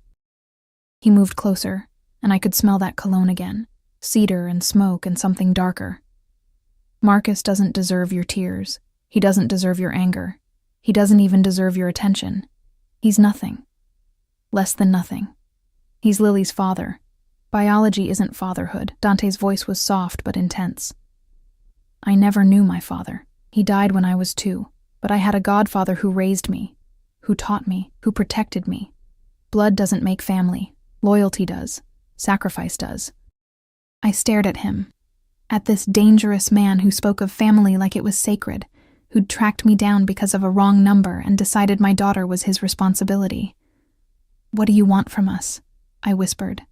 He moved closer, and I could smell that cologne again. Cedar and smoke and something darker. "Marcus doesn't deserve your tears. He doesn't deserve your anger. He doesn't even deserve your attention. He's nothing. Less than nothing. He's Lily's father. Biology isn't fatherhood." Dante's voice was soft but intense. "I never knew my father. He died when I was 2, but I had a godfather who raised me, who taught me, who protected me. Blood doesn't make family. Loyalty does. Sacrifice does." I stared at him, at this dangerous man who spoke of family like it was sacred, who'd tracked me down because of a wrong number and decided my daughter was his responsibility. "What do you want from us?" I whispered.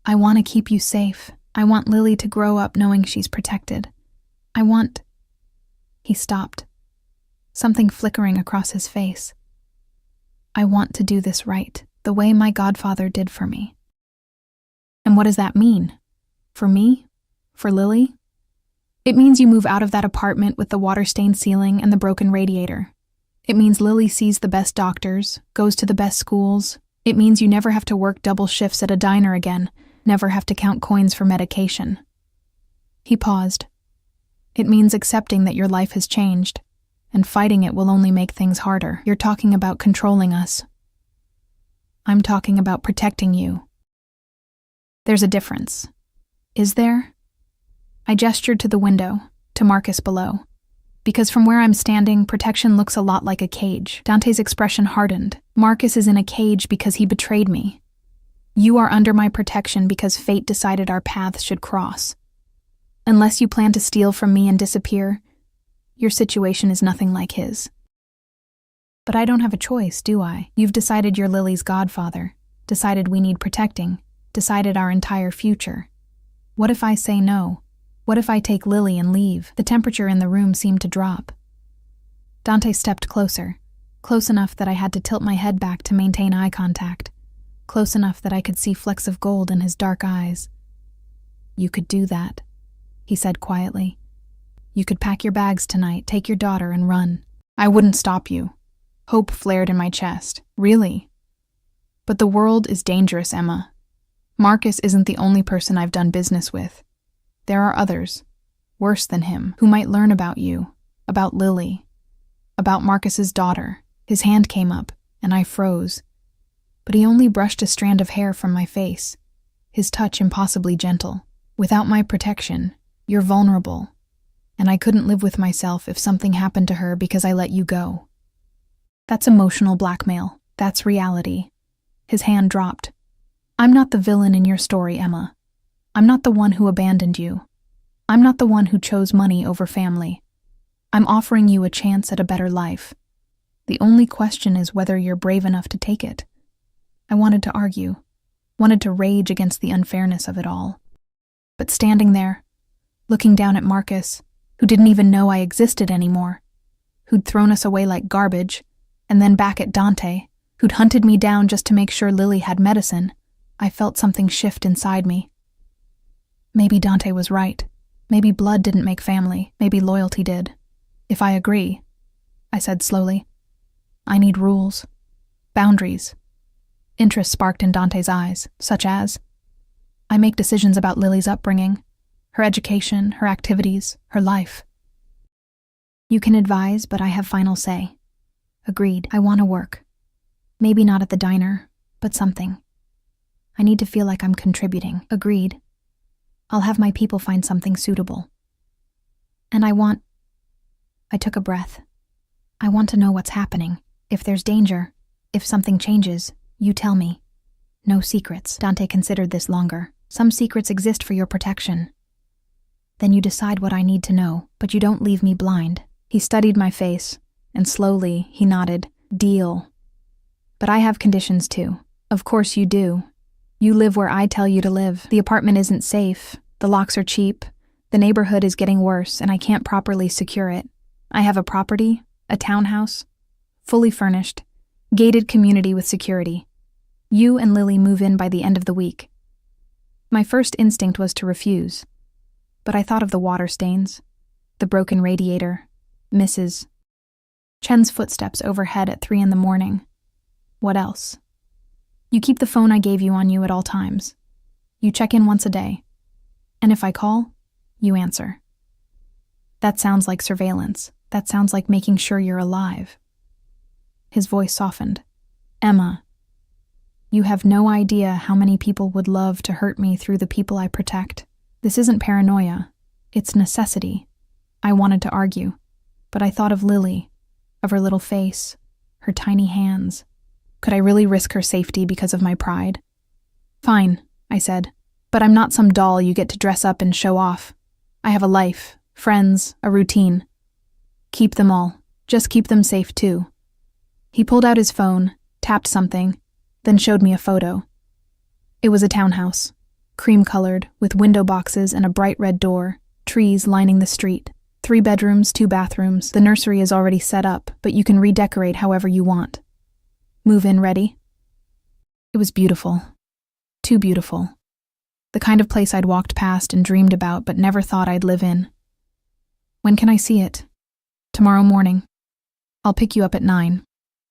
"I want to keep you safe. I want Lily to grow up knowing she's protected. I want—" He stopped, something flickering across his face. "I want to do this right, the way my godfather did for me." "And what does that mean? For me? For Lily?" "It means you move out of that apartment with the water-stained ceiling and the broken radiator. It means Lily sees the best doctors, goes to the best schools. It means you never have to work double shifts at a diner again, never have to count coins for medication." He paused. "It means accepting that your life has changed, and fighting it will only make things harder. You're talking about controlling us. I'm talking about protecting you. There's a difference. Is there?" I gestured to the window, to Marcus below. Because from where I'm standing, protection looks a lot like a cage. Dante's expression hardened. "Marcus is in a cage because he betrayed me. You are under my protection because fate decided our paths should cross. Unless you plan to steal from me and disappear, your situation is nothing like his." "But I don't have a choice, do I? You've decided you're Lily's godfather, decided we need protecting, decided our entire future. What if I say no? What if I take Lily and leave?" The temperature in the room seemed to drop. Dante stepped closer, close enough that I had to tilt my head back to maintain eye contact, close enough that I could see flecks of gold in his dark eyes. "You could do that," he said quietly. "You could pack your bags tonight, take your daughter, and run. I wouldn't stop you." Hope flared in my chest. "Really? But the world is dangerous, Emma. Marcus isn't the only person I've done business with. There are others, worse than him, who might learn about you, about Lily, about Marcus's daughter." His hand came up, and I froze. But he only brushed a strand of hair from my face, his touch impossibly gentle. "Without my protection, you're vulnerable, and I couldn't live with myself if something happened to her because I let you go. That's emotional blackmail. That's reality." His hand dropped. "I'm not the villain in your story, Emma. I'm not the one who abandoned you. I'm not the one who chose money over family. I'm offering you a chance at a better life. The only question is whether you're brave enough to take it." I wanted to argue, wanted to rage against the unfairness of it all. But standing there, looking down at Marcus, who didn't even know I existed anymore, who'd thrown us away like garbage, and then back at Dante, who'd hunted me down just to make sure Lily had medicine, I felt something shift inside me. Maybe Dante was right. Maybe blood didn't make family. Maybe loyalty did. If I agree, I said slowly. I need rules. Boundaries. Interest sparked in Dante's eyes, such as, I make decisions about Lily's upbringing, her education, her activities, her life. You can advise, but I have final say. Agreed. I want to work. Maybe not at the diner, but something. I need to feel like I'm contributing. Agreed. I'll have my people find something suitable. And I took a breath. I want to know what's happening. If there's danger, if something changes, you tell me. No secrets. Dante considered this longer. Some secrets exist for your protection. Then you decide what I need to know, but you don't leave me blind. He studied my face, and slowly he nodded. Deal. But I have conditions too. Of course you do. You live where I tell you to live. The apartment isn't safe. The locks are cheap. The neighborhood is getting worse, and I can't properly secure it. I have a property, a townhouse, fully furnished, gated community with security. You and Lily move in by the end of the week. My first instinct was to refuse, but I thought of the water stains, the broken radiator, Mrs. Chen's footsteps overhead at 3 a.m. What else? You keep the phone I gave you on you at all times. You check in once a day. And if I call, you answer. That sounds like surveillance. That sounds like making sure you're alive. His voice softened. Emma, you have no idea how many people would love to hurt me through the people I protect. This isn't paranoia. It's necessity. I wanted to argue, but I thought of Lily, of her little face, her tiny hands. Could I really risk her safety because of my pride? Fine, I said, but I'm not some doll you get to dress up and show off. I have a life, friends, a routine. Keep them all. Just keep them safe too. He pulled out his phone, tapped something, then showed me a photo. It was a townhouse, cream-colored, with window boxes and a bright red door, trees lining the street. 3 bedrooms, 2 bathrooms. The nursery is already set up, but you can redecorate however you want. Move-in ready? It was beautiful. Too beautiful. The kind of place I'd walked past and dreamed about but never thought I'd live in. When can I see it? Tomorrow morning. I'll pick you up at 9.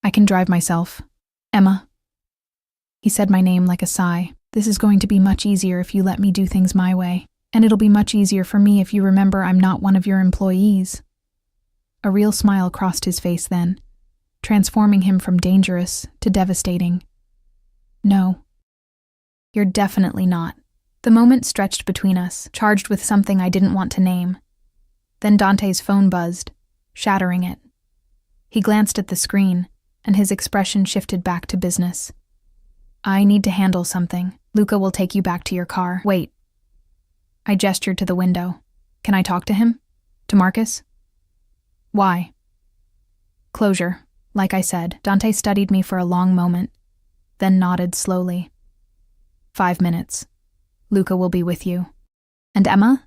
I can drive myself. Emma. He said my name like a sigh. This is going to be much easier if you let me do things my way. And it'll be much easier for me if you remember I'm not one of your employees. A real smile crossed his face then, transforming him from dangerous to devastating. No. You're definitely not. The moment stretched between us, charged with something I didn't want to name. Then Dante's phone buzzed, shattering it. He glanced at the screen, and his expression shifted back to business. I need to handle something. Luca will take you back to your car. Wait. I gestured to the window. Can I talk to him? To Marcus? Why? Closure. Like I said, Dante studied me for a long moment, then nodded slowly. 5 minutes. Luca will be with you. And Emma?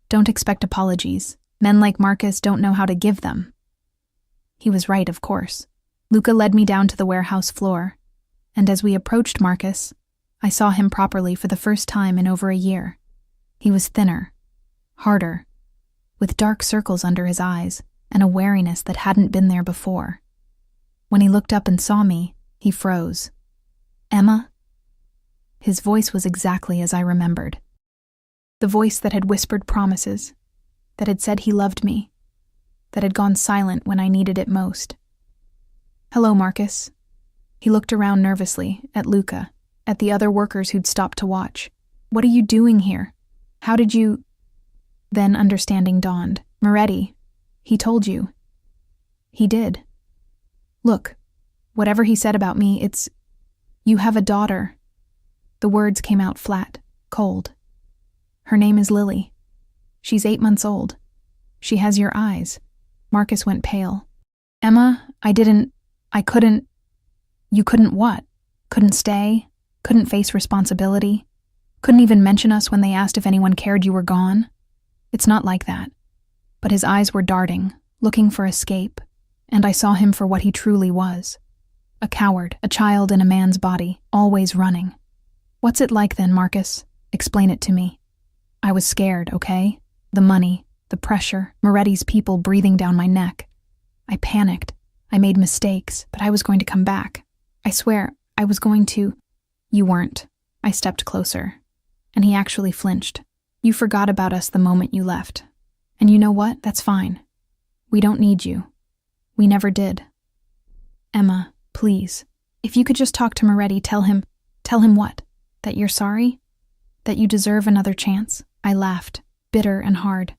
Don't expect apologies. Men like Marcus don't know how to give them. He was right, of course. Luca led me down to the warehouse floor, and as we approached Marcus, I saw him properly for the first time in over a year. He was thinner, harder, with dark circles under his eyes and a wariness that hadn't been there before. When he looked up and saw me, he froze. Emma? His voice was exactly as I remembered. The voice that had whispered promises, that had said he loved me, that had gone silent when I needed it most. Hello, Marcus. He looked around nervously, at Luca, at the other workers who'd stopped to watch. What are you doing here? How did you... Then understanding dawned. Moretti, he told you. He did. Look, whatever he said about me, it's... You have a daughter. The words came out flat, cold. Her name is Lily. She's 8 months old. She has your eyes. Marcus went pale. Emma, I couldn't... You couldn't what? Couldn't stay? Couldn't face responsibility? Couldn't even mention us when they asked if anyone cared you were gone? It's not like that. But his eyes were darting, looking for escape, and I saw him for what he truly was. A coward, a child in a man's body, always running. What's it like then, Marcus? Explain it to me. I was scared, okay? The money, the pressure, Moretti's people breathing down my neck. I panicked. I made mistakes, but I was going to come back. I swear, I was going to. You weren't. I stepped closer, and he actually flinched. You forgot about us the moment you left. And you know what? That's fine. We don't need you. We never did. Emma, please, if you could just talk to Moretti, tell him what? That you're sorry? That you deserve another chance? I laughed, bitter and hard.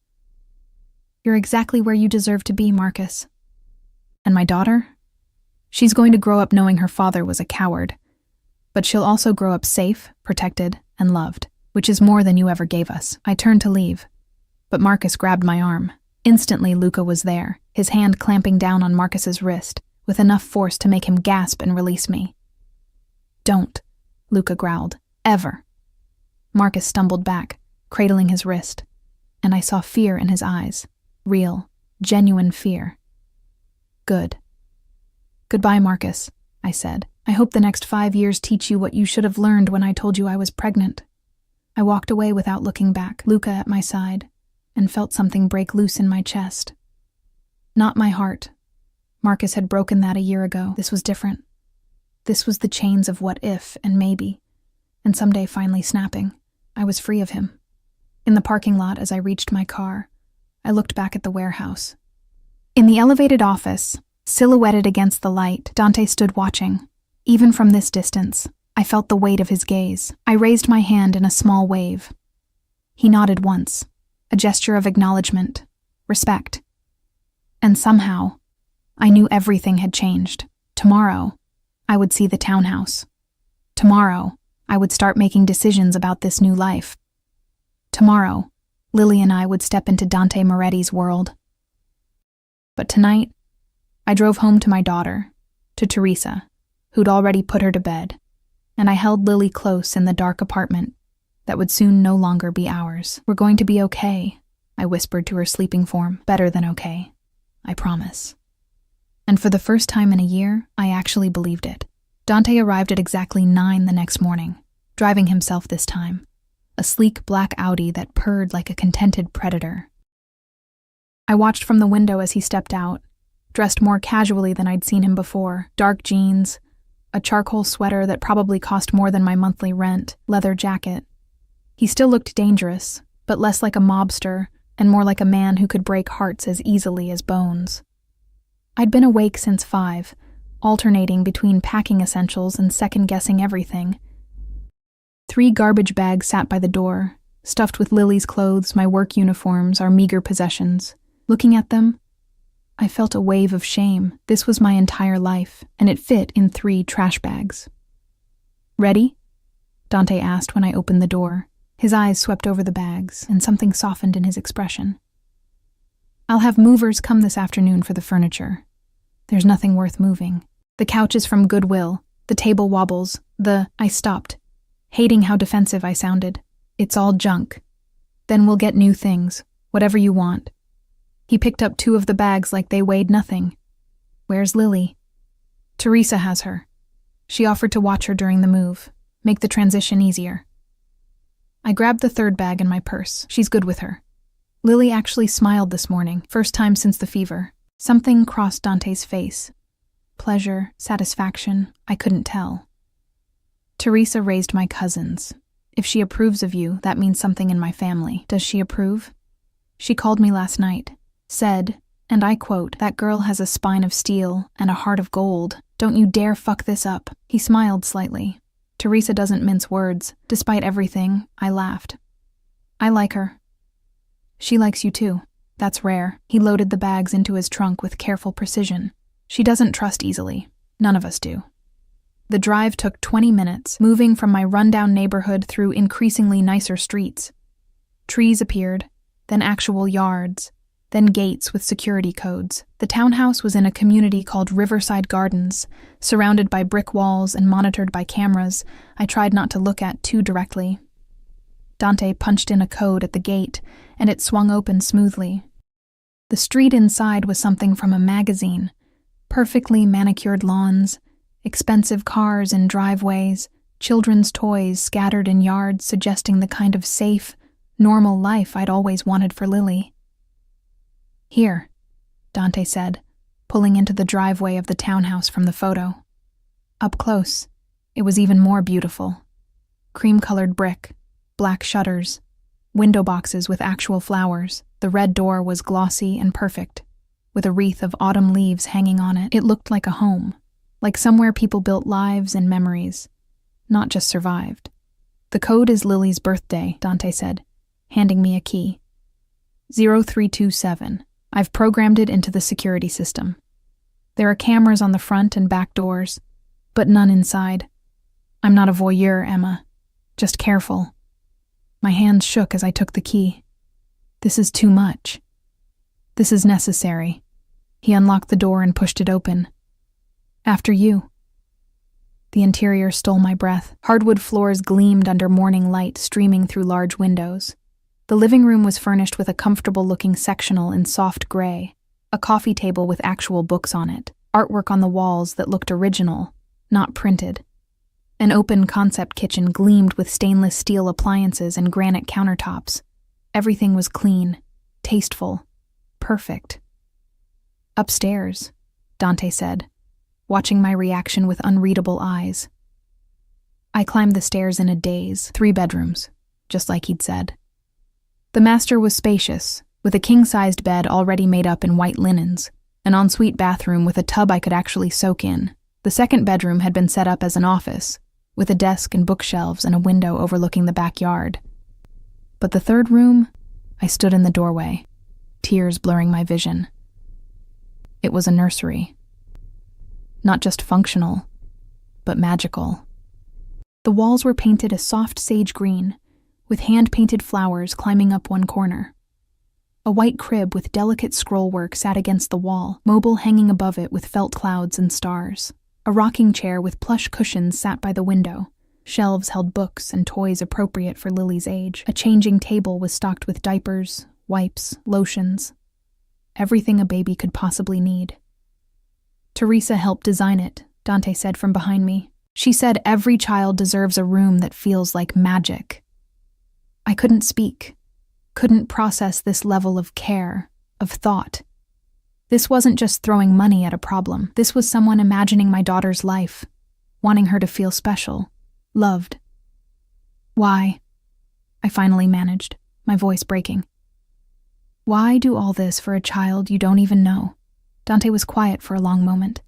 You're exactly where you deserve to be, Marcus. And my daughter? She's going to grow up knowing her father was a coward. But she'll also grow up safe, protected, and loved, which is more than you ever gave us. I turned to leave, but Marcus grabbed my arm. Instantly, Luca was there, his hand clamping down on Marcus's wrist, with enough force to make him gasp and release me. Don't, Luca growled. Ever. Marcus stumbled back, cradling his wrist, and I saw fear in his eyes. Real, genuine fear. Good. Goodbye, Marcus, I said. I hope the next 5 years teach you what you should have learned when I told you I was pregnant. I walked away without looking back, Luca at my side, and felt something break loose in my chest. Not my heart. Marcus had broken that a year ago. This was different. This was the chains of what if and maybe, and someday finally snapping. I was free of him. In the parking lot as I reached my car, I looked back at the warehouse. In the elevated office, silhouetted against the light, Dante stood watching. Even from this distance, I felt the weight of his gaze. I raised my hand in a small wave. He nodded once, a gesture of acknowledgement, respect. And somehow, I knew everything had changed. Tomorrow, I would see the townhouse. Tomorrow, I would start making decisions about this new life. Tomorrow, Lily and I would step into Dante Moretti's world. But tonight, I drove home to my daughter, to Teresa, who'd already put her to bed, and I held Lily close in the dark apartment that would soon no longer be ours. We're going to be okay, I whispered to her sleeping form. Better than okay, I promise. And for the first time in a year, I actually believed it. Dante arrived at exactly 9 the next morning, driving himself this time, a sleek black Audi that purred like a contented predator. I watched from the window as he stepped out, dressed more casually than I'd seen him before. Dark jeans, a charcoal sweater that probably cost more than my monthly rent, leather jacket. He still looked dangerous, but less like a mobster and more like a man who could break hearts as easily as bones. I'd been awake since 5, alternating between packing essentials and second-guessing everything. 3 garbage bags sat by the door, stuffed with Lily's clothes, my work uniforms, our meager possessions. Looking at them, I felt a wave of shame. This was my entire life, and it fit in 3 trash bags. Ready? Dante asked when I opened the door. His eyes swept over the bags, and something softened in his expression. I'll have movers come this afternoon for the furniture. There's nothing worth moving. The couch is from Goodwill. The table wobbles. I stopped, hating how defensive I sounded. It's all junk. Then we'll get new things, whatever you want. He picked up 2 of the bags like they weighed nothing. Where's Lily? Teresa has her. She offered to watch her during the move, make the transition easier. I grabbed the 3rd bag in my purse. She's good with her. Lily actually smiled this morning, first time since the fever. Something crossed Dante's face. Pleasure, satisfaction, I couldn't tell. Teresa raised my cousins. If she approves of you, that means something in my family. Does she approve? She called me last night. Said, and I quote, "That girl has a spine of steel and a heart of gold. Don't you dare fuck this up." He smiled slightly. Teresa doesn't mince words. Despite everything, I laughed. I like her. She likes you too. That's rare. He loaded the bags into his trunk with careful precision. She doesn't trust easily. None of us do. The drive took 20 minutes, moving from my rundown neighborhood through increasingly nicer streets. Trees appeared, then actual yards, then gates with security codes. The townhouse was in a community called Riverside Gardens, surrounded by brick walls and monitored by cameras I tried not to look at too directly. Dante punched in a code at the gate, and it swung open smoothly. The street inside was something from a magazine. Perfectly manicured lawns, expensive cars in driveways, children's toys scattered in yards suggesting the kind of safe, normal life I'd always wanted for Lily. Here, Dante said, pulling into the driveway of the townhouse from the photo. Up close, it was even more beautiful. Cream-colored brick, black shutters, window boxes with actual flowers. The red door was glossy and perfect, with a wreath of autumn leaves hanging on it. It looked like a home, like somewhere people built lives and memories, not just survived. "The code is Lily's birthday," Dante said, handing me a key. 0327. I've programmed it into the security system. There are cameras on the front and back doors, but none inside. I'm not a voyeur, Emma. Just careful. My hands shook as I took the key. This is too much. This is necessary. He unlocked the door and pushed it open. After you. The interior stole my breath. Hardwood floors gleamed under morning light streaming through large windows. The living room was furnished with a comfortable-looking sectional in soft gray, a coffee table with actual books on it, artwork on the walls that looked original, not printed. An open concept kitchen gleamed with stainless steel appliances and granite countertops. Everything was clean, tasteful, perfect. Upstairs, Dante said, watching my reaction with unreadable eyes. I climbed the stairs in a daze. 3 bedrooms, just like he'd said. The master was spacious, with a king-sized bed already made up in white linens, an ensuite bathroom with a tub I could actually soak in. The second bedroom had been set up as an office, with a desk and bookshelves and a window overlooking the backyard. But the third room, I stood in the doorway, tears blurring my vision. It was a nursery. Not just functional, but magical. The walls were painted a soft sage green, with hand-painted flowers climbing up one corner. A white crib with delicate scrollwork sat against the wall, mobile hanging above it with felt clouds and stars. A rocking chair with plush cushions sat by the window. Shelves held books and toys appropriate for Lily's age. A changing table was stocked with diapers, wipes, lotions. Everything a baby could possibly need. Teresa helped design it, Dante said from behind me. She said every child deserves a room that feels like magic. I couldn't speak, couldn't process this level of care, of thought. This wasn't just throwing money at a problem. This was someone imagining my daughter's life, wanting her to feel special, loved. Why? I finally managed, my voice breaking. Why do all this for a child you don't even know? Dante was quiet for a long moment.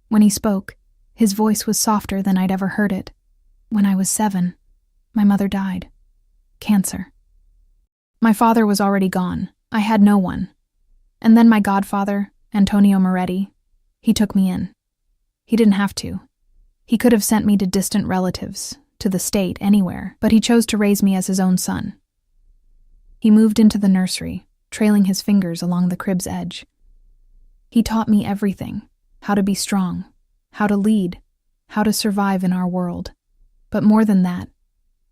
When he spoke, his voice was softer than I'd ever heard it. When I was 7, my mother died. Cancer. My father was already gone. I had no one. And then my godfather, Antonio Moretti, he took me in. He didn't have to. He could have sent me to distant relatives, to the state, anywhere, but he chose to raise me as his own son. He moved into the nursery, trailing his fingers along the crib's edge. He taught me everything, how to be strong, how to lead, how to survive in our world. But more than that,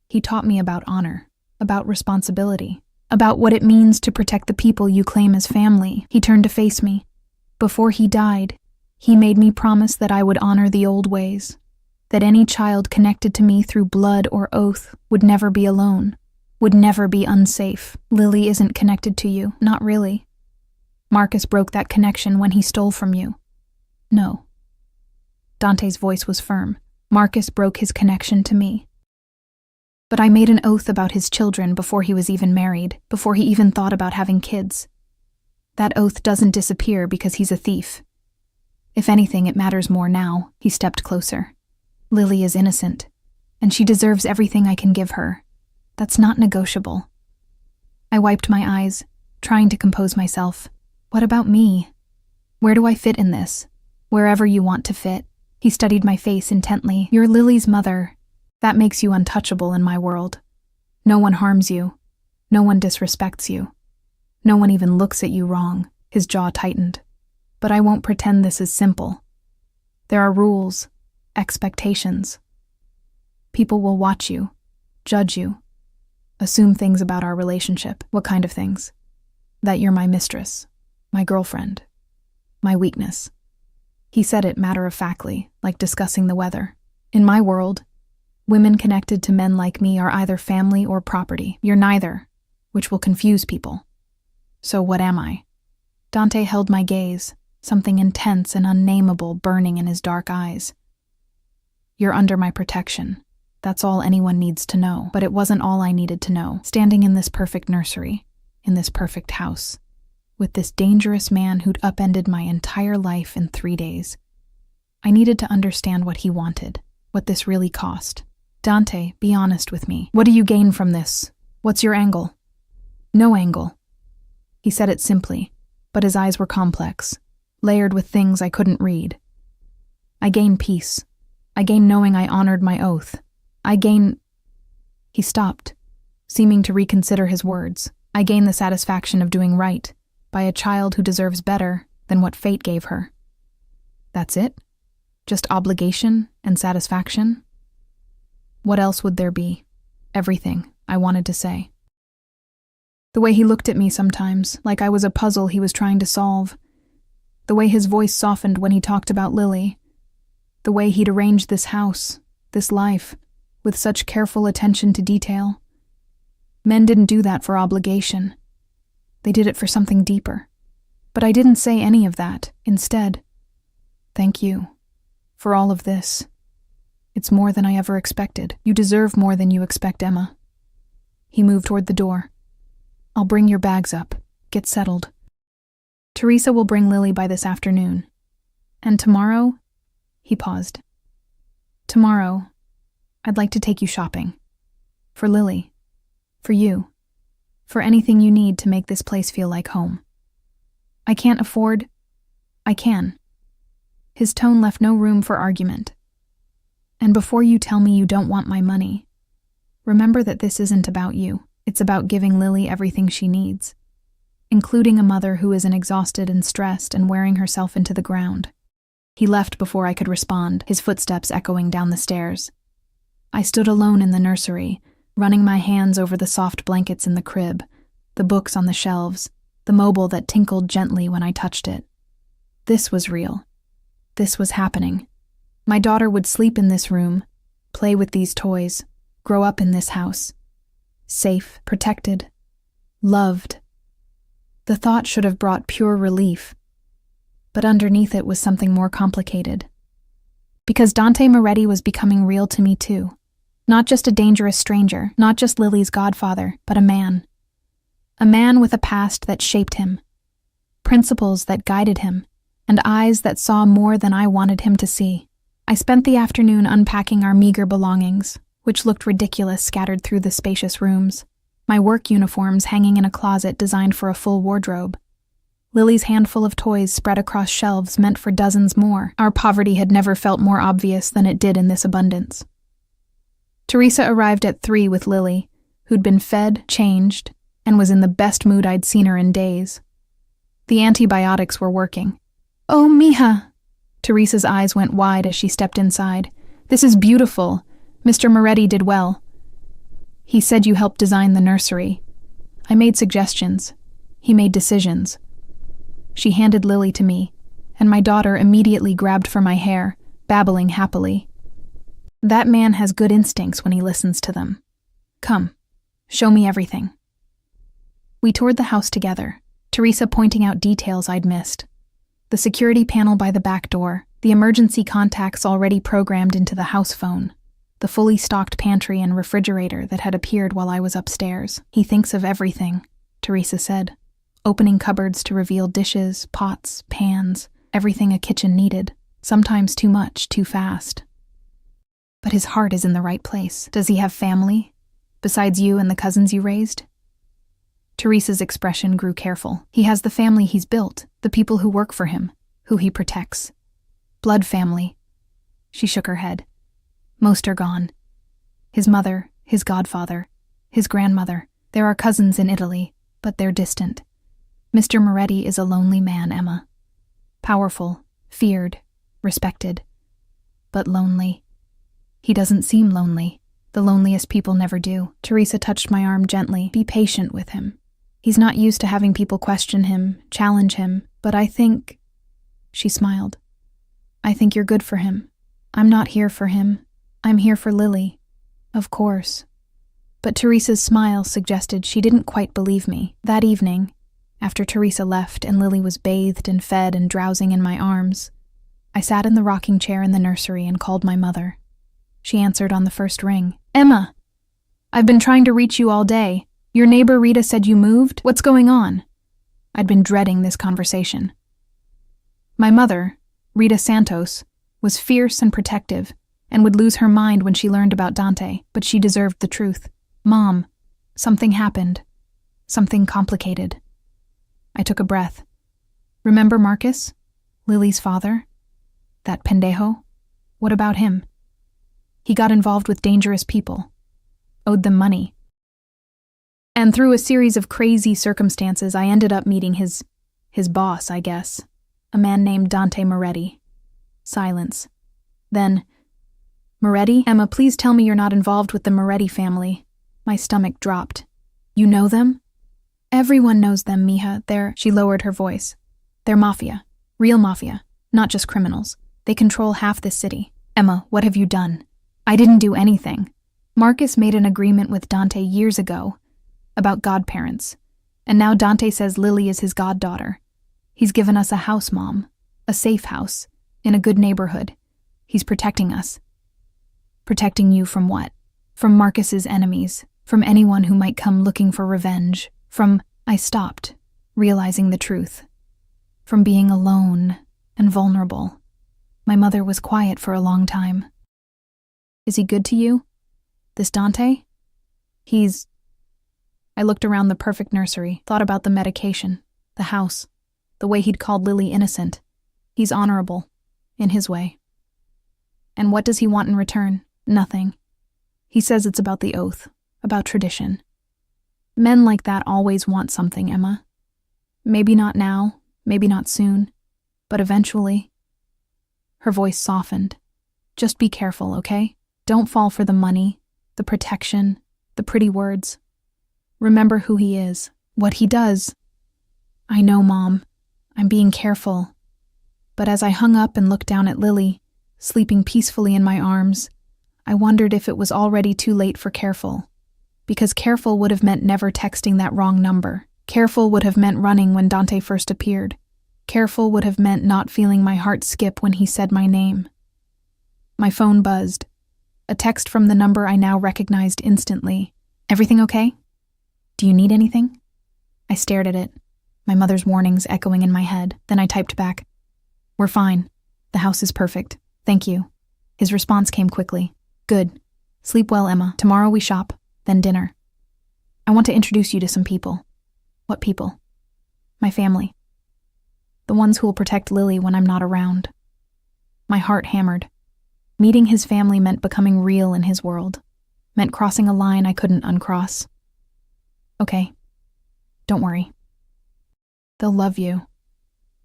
he taught me about honor, about responsibility, about what it means to protect the people you claim as family. He turned to face me. Before he died, he made me promise that I would honor the old ways, that any child connected to me through blood or oath would never be alone, would never be unsafe. Lily isn't connected to you, not really. Marcus broke that connection when he stole from you. No. Dante's voice was firm. Marcus broke his connection to me. But I made an oath about his children before he was even married, before he even thought about having kids. That oath doesn't disappear because he's a thief. If anything, it matters more now. He stepped closer. Lily is innocent, and she deserves everything I can give her. That's not negotiable. I wiped my eyes, trying to compose myself. What about me? Where do I fit in this? Wherever you want to fit. He studied my face intently. You're Lily's mother. That makes you untouchable in my world. No one harms you. No one disrespects you. No one even looks at you wrong. His jaw tightened. But I won't pretend this is simple. There are rules, expectations. People will watch you, judge you, assume things about our relationship. What kind of things? That you're my mistress, my girlfriend, my weakness. He said it matter-of-factly, like discussing the weather. In my world, women connected to men like me are either family or property. You're neither, which will confuse people. So what am I? Dante held my gaze, something intense and unnameable burning in his dark eyes. "You're under my protection. That's all anyone needs to know." But it wasn't all I needed to know. Standing in this perfect nursery, in this perfect house, with this dangerous man who'd upended my entire life in 3 days, I needed to understand what he wanted, what this really cost. "Dante, be honest with me. What do you gain from this? What's your angle?" "No angle." He said it simply, but his eyes were complex, layered with things I couldn't read. "I gain peace. I gain knowing I honored my oath. I gain—" He stopped, seeming to reconsider his words. "I gain the satisfaction of doing right by a child who deserves better than what fate gave her." "That's it? Just obligation and satisfaction?" What else would there be? Everything, I wanted to say. The way he looked at me sometimes, like I was a puzzle he was trying to solve. The way his voice softened when he talked about Lily. The way he'd arranged this house, this life, with such careful attention to detail. Men didn't do that for obligation. They did it for something deeper. But I didn't say any of that. Instead, "Thank you for all of this. It's more than I ever expected. You deserve more than you expect, Emma." He moved toward the door. "I'll bring your bags up. Get settled. Teresa will bring Lily by this afternoon. And tomorrow—" He paused. "Tomorrow, I'd like to take you shopping. For Lily. For you. For anything you need to make this place feel like home. I can't afford— I can." His tone left no room for argument. "And before you tell me you don't want my money, remember that this isn't about you. It's about giving Lily everything she needs, including a mother who isn't exhausted and stressed and wearing herself into the ground." He left before I could respond, his footsteps echoing down the stairs. I stood alone in the nursery, running my hands over the soft blankets in the crib, the books on the shelves, the mobile that tinkled gently when I touched it. This was real. This was happening. My daughter would sleep in this room, play with these toys, grow up in this house. Safe, protected, loved. The thought should have brought pure relief. But underneath it was something more complicated. Because Dante Moretti was becoming real to me too. Not just a dangerous stranger, not just Lily's godfather, but a man. A man with a past that shaped him, principles that guided him, and eyes that saw more than I wanted him to see. I spent the afternoon unpacking our meager belongings, which looked ridiculous scattered through the spacious rooms. My work uniforms hanging in a closet designed for a full wardrobe. Lily's handful of toys spread across shelves meant for dozens more. Our poverty had never felt more obvious than it did in this abundance. Teresa arrived at 3 with Lily, who'd been fed, changed, and was in the best mood I'd seen her in days. The antibiotics were working. "Oh, mija!" Teresa's eyes went wide as she stepped inside. "This is beautiful. Mr. Moretti did well. He said you helped design the nursery. I made suggestions. He made decisions." She handed Lily to me, and my daughter immediately grabbed for my hair, babbling happily. That man has good instincts when he listens to them. "Come, show me everything." We toured the house together, Teresa pointing out details I'd missed. The security panel by the back door, the emergency contacts already programmed into the house phone, the fully stocked pantry and refrigerator that had appeared while I was upstairs. "He thinks of everything," Teresa said, opening cupboards to reveal dishes, pots, pans, everything a kitchen needed, sometimes too much, too fast. "But his heart is in the right place. Does he have family, besides you and the cousins you raised?" Teresa's expression grew careful. "He has the family he's built, the people who work for him, who he protects. Blood family." She shook her head. "Most are gone. His mother, his godfather, his grandmother. There are cousins in Italy, but they're distant. Mr. Moretti is a lonely man, Emma. Powerful, feared, respected, but lonely. He doesn't seem lonely. The loneliest people never do." Teresa touched my arm gently. "Be patient with him. He's not used to having people question him, challenge him, but I think—" She smiled. "I think you're good for him. I'm not here for him. I'm here for Lily." "Of course." But Teresa's smile suggested she didn't quite believe me. That evening, After Teresa left and Lily was bathed and fed and drowsing in my arms, I sat in the rocking chair in the nursery and called my mother. She answered on the first ring. "Emma, I've been trying to reach you all day. Your neighbor Rita said you moved? What's going on?" I'd been dreading this conversation. My mother, Rita Santos, was fierce and protective and would lose her mind when she learned about Dante, but she deserved the truth. "Mom, something happened. Something complicated." I took a breath. "Remember Marcus? Lily's father? That pendejo? What about him? He got involved with dangerous people. Owed them money. And through a series of crazy circumstances, I ended up meeting his boss, I guess. A man named Dante Moretti." Silence. Then, "Moretti? Emma, please tell me you're not involved with the Moretti family." My stomach dropped. "You know them?" "Everyone knows them, mija. She lowered her voice. "They're mafia. Real mafia. Not just criminals. They control half this city." "Emma, what have you done?" "I didn't do anything. Marcus made an agreement with Dante years ago about godparents, and now Dante says Lily is his goddaughter. He's given us a house, Mom. A safe house. In a good neighborhood. He's protecting us." "Protecting you from what?" "From Marcus's enemies. From anyone who might come looking for revenge. I stopped, realizing the truth. From being alone and vulnerable. My mother was quiet for a long time. "Is he good to you? This Dante?" I looked around the perfect nursery, thought about the medication, the house, the way he'd called Lily innocent. "He's honorable, in his way." "And what does he want in return?" "Nothing. He says it's about the oath, about tradition. Men like that always want something, Emma. Maybe not now, maybe not soon, but eventually." Her voice softened. "Just be careful, okay? Don't fall for the money, the protection, the pretty words. Remember who he is, what he does." "I know, Mom. I'm being careful." But as I hung up and looked down at Lily, sleeping peacefully in my arms, I wondered if it was already too late for careful. Because careful would have meant never texting that wrong number. Careful would have meant running when Dante first appeared. Careful would have meant not feeling my heart skip when he said my name. My phone buzzed. A text from the number I now recognized instantly. "Everything okay? Do you need anything?" I stared at it, my mother's warnings echoing in my head. Then I typed back, "We're fine. The house is perfect. Thank you." His response came quickly. "Good. Sleep well, Emma. Tomorrow we shop, then dinner. I want to introduce you to some people." "What people?" "My family. The ones who will protect Lily when I'm not around." My heart hammered. Meeting his family meant becoming real in his world. Meant crossing a line I couldn't uncross. "Okay. Don't worry. They'll love you."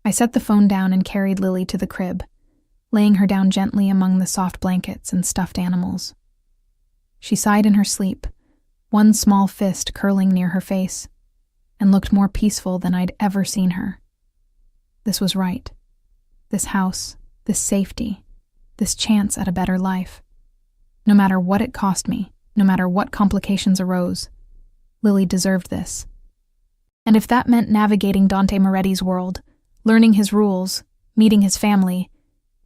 I set the phone down and carried Lily to the crib, laying her down gently among the soft blankets and stuffed animals. She sighed in her sleep, one small fist curling near her face, and looked more peaceful than I'd ever seen her. This was right. This house, this safety, this chance at a better life. No matter what it cost me, no matter what complications arose, Lily deserved this. And if that meant navigating Dante Moretti's world, learning his rules, meeting his family,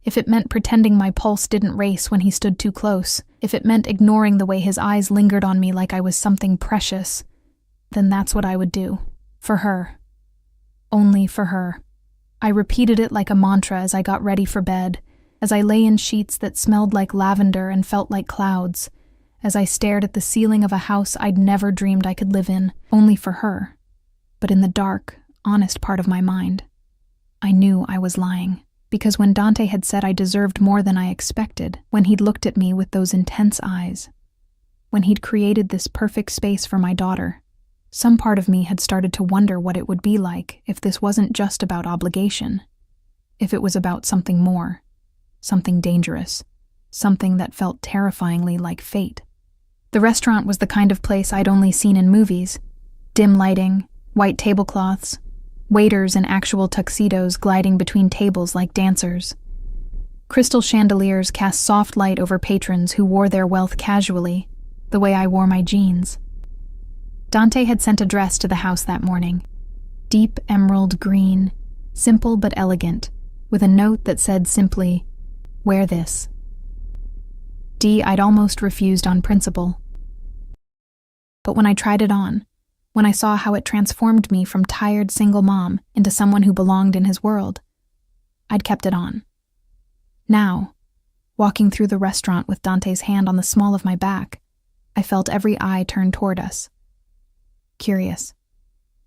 if it meant pretending my pulse didn't race when he stood too close, if it meant ignoring the way his eyes lingered on me like I was something precious, then that's what I would do. For her. Only for her. I repeated it like a mantra as I got ready for bed, as I lay in sheets that smelled like lavender and felt like clouds, as I stared at the ceiling of a house I'd never dreamed I could live in, only for her. But in the dark, honest part of my mind, I knew I was lying. Because when Dante had said I deserved more than I expected, when he'd looked at me with those intense eyes, when he'd created this perfect space for my daughter, some part of me had started to wonder what it would be like if this wasn't just about obligation, if it was about something more, something dangerous, something that felt terrifyingly like fate. The restaurant was the kind of place I'd only seen in movies. Dim lighting, white tablecloths, waiters in actual tuxedos gliding between tables like dancers. Crystal chandeliers cast soft light over patrons who wore their wealth casually, the way I wore my jeans. Dante had sent a dress to the house that morning. Deep emerald green, simple but elegant, with a note that said simply, "Wear this." I'd almost refused on principle. But when I tried it on, when I saw how it transformed me from tired single mom into someone who belonged in his world, I'd kept it on. Now, walking through the restaurant with Dante's hand on the small of my back, I felt every eye turn toward us. Curious,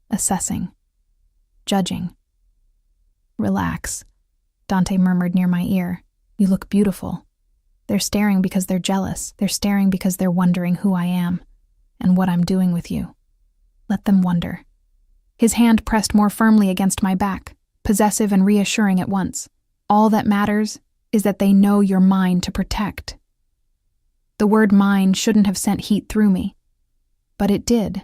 assessing, judging. "Relax," Dante murmured near my ear. "You look beautiful." They're staring because they're jealous. They're staring because they're wondering who I am and what I'm doing with you. Let them wonder. His hand pressed more firmly against my back, possessive and reassuring at once. All that matters is that they know you're mine to protect. The word mine shouldn't have sent heat through me, but it did.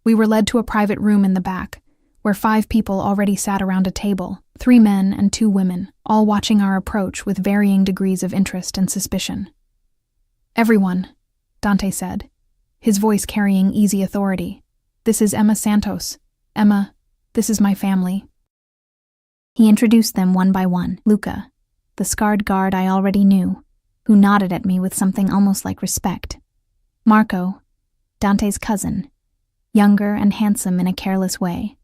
We were led to a private room in the back, where 5 people already sat around a table, 3 men and 2 women, all watching our approach with varying degrees of interest and suspicion. "Everyone," Dante said, his voice carrying easy authority. "This is Emma Santos. Emma, this is my family." He introduced them one by one. Luca, the scarred guard I already knew, who nodded at me with something almost like respect. Marco, Dante's cousin, younger and handsome in a careless way,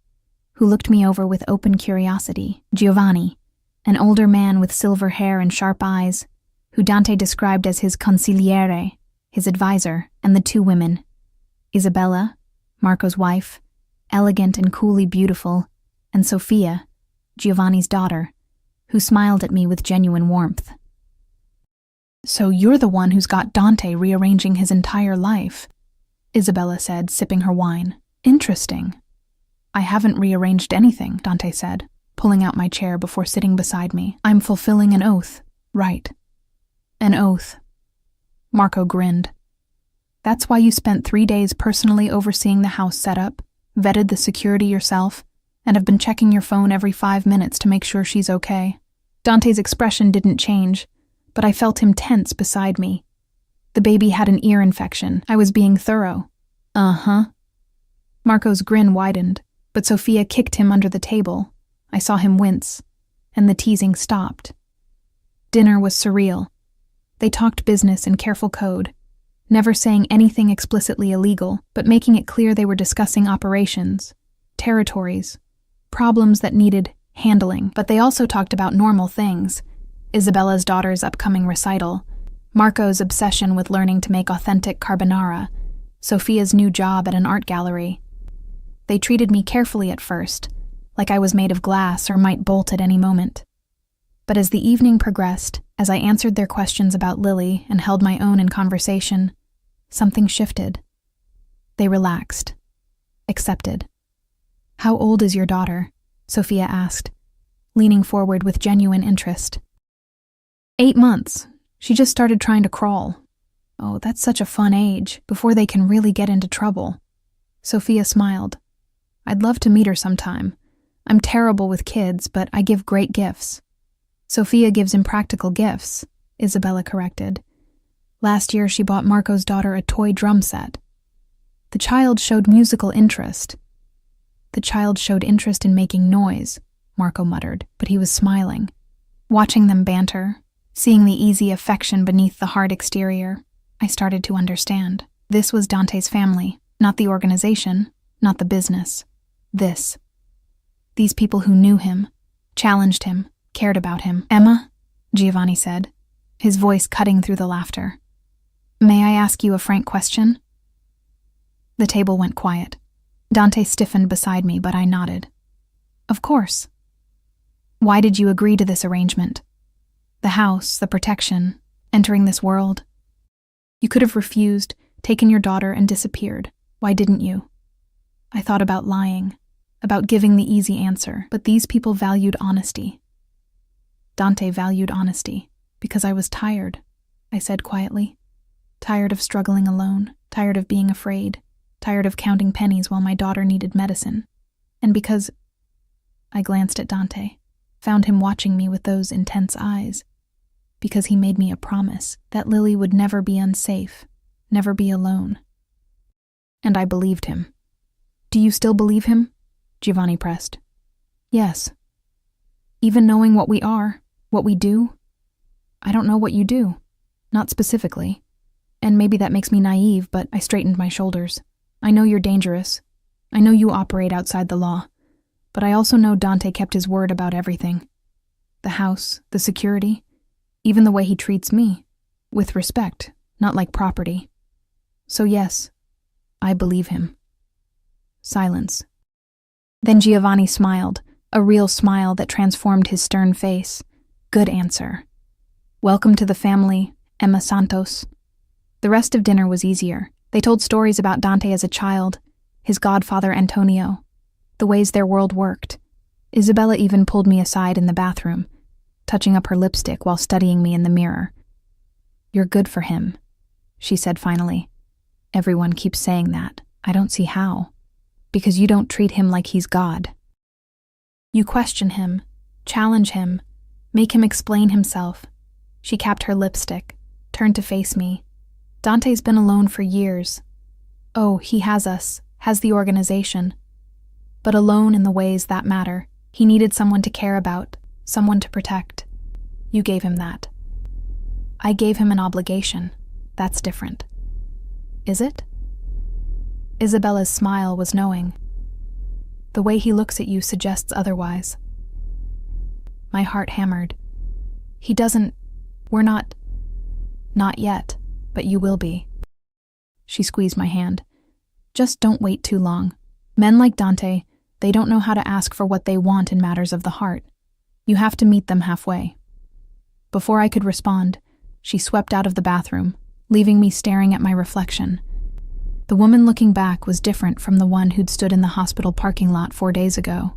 who looked me over with open curiosity. Giovanni, an older man with silver hair and sharp eyes, who Dante described as his consigliere, his advisor, and the 2 women. Isabella, Marco's wife, elegant and coolly beautiful, and Sophia, Giovanni's daughter, who smiled at me with genuine warmth. "So you're the one who's got Dante rearranging his entire life," Isabella said, sipping her wine. "Interesting." "I haven't rearranged anything," Dante said, pulling out my chair before sitting beside me. "I'm fulfilling an oath." "Right. An oath." Marco grinned. "That's why you spent 3 days personally overseeing the house setup, vetted the security yourself, and have been checking your phone every 5 minutes to make sure she's okay." Dante's expression didn't change, but I felt him tense beside me. The baby had an ear infection. I was being thorough. "Uh-huh." Marco's grin widened, but Sophia kicked him under the table. I saw him wince, and the teasing stopped. Dinner was surreal. They talked business in careful code, never saying anything explicitly illegal, but making it clear they were discussing operations, territories, problems that needed handling. But they also talked about normal things: Isabella's daughter's upcoming recital, Marco's obsession with learning to make authentic carbonara, Sophia's new job at an art gallery. They treated me carefully at first, like I was made of glass or might bolt at any moment. But as the evening progressed, as I answered their questions about Lily and held my own in conversation, something shifted. They relaxed, accepted. "How old is your daughter?" Sophia asked, leaning forward with genuine interest. 8 months. She just started trying to crawl." "Oh, that's such a fun age, before they can really get into trouble." Sophia smiled. "I'd love to meet her sometime. I'm terrible with kids, but I give great gifts." "Sophia gives impractical gifts," Isabella corrected. "Last year she bought Marco's daughter a toy drum set." "The child showed musical interest." "The child showed interest in making noise," Marco muttered, but he was smiling. Watching them banter, seeing the easy affection beneath the hard exterior, I started to understand. This was Dante's family, not the organization, not the business. These people who knew him, challenged him, cared about him. "Emma," Giovanni said, his voice cutting through the laughter. "May I ask you a frank question?" The table went quiet. Dante stiffened beside me, but I nodded. "Of course." "Why did you agree to this arrangement? The house, the protection, entering this world. You could have refused, taken your daughter, and disappeared. Why didn't you?" I thought about lying, about giving the easy answer, but these people valued honesty. Dante valued honesty, because I was tired, I said quietly. Tired of struggling alone, tired of being afraid, tired of counting pennies while my daughter needed medicine. And because I glanced at Dante, found him watching me with those intense eyes, because he made me a promise that Lily would never be unsafe, never be alone. And I believed him. "Do you still believe him?" Giovanni pressed. Yes. Even knowing what we are, what we do? I don't know what you do. Not specifically. And maybe that makes me naive, but I straightened my shoulders. I know you're dangerous. I know you operate outside the law. But I also know Dante kept his word about everything. The house, the security, even the way he treats me. With respect, not like property. So yes, I believe him. Silence. Then Giovanni smiled, a real smile that transformed his stern face. Good answer. Welcome to the family, Emma Santos. The rest of dinner was easier. They told stories about Dante as a child, his godfather Antonio, the ways their world worked. Isabella even pulled me aside in the bathroom, touching up her lipstick while studying me in the mirror. You're good for him, she said finally. Everyone keeps saying that. I don't see how. Because you don't treat him like he's God. You question him, challenge him, make him explain himself. She capped her lipstick, turned to face me. Dante's been alone for years. Oh, he has us, has the organization. But alone in the ways that matter. He needed someone to care about, someone to protect. You gave him that. I gave him an obligation. That's different. Is it? Isabella's smile was knowing. The way he looks at you suggests otherwise. My heart hammered. He doesn't... We're not... Not yet, but you will be. She squeezed my hand. Just don't wait too long. Men like Dante, they don't know how to ask for what they want in matters of the heart. You have to meet them halfway. Before I could respond, she swept out of the bathroom, leaving me staring at my reflection. The woman looking back was different from the one who'd stood in the hospital parking lot 4 days ago.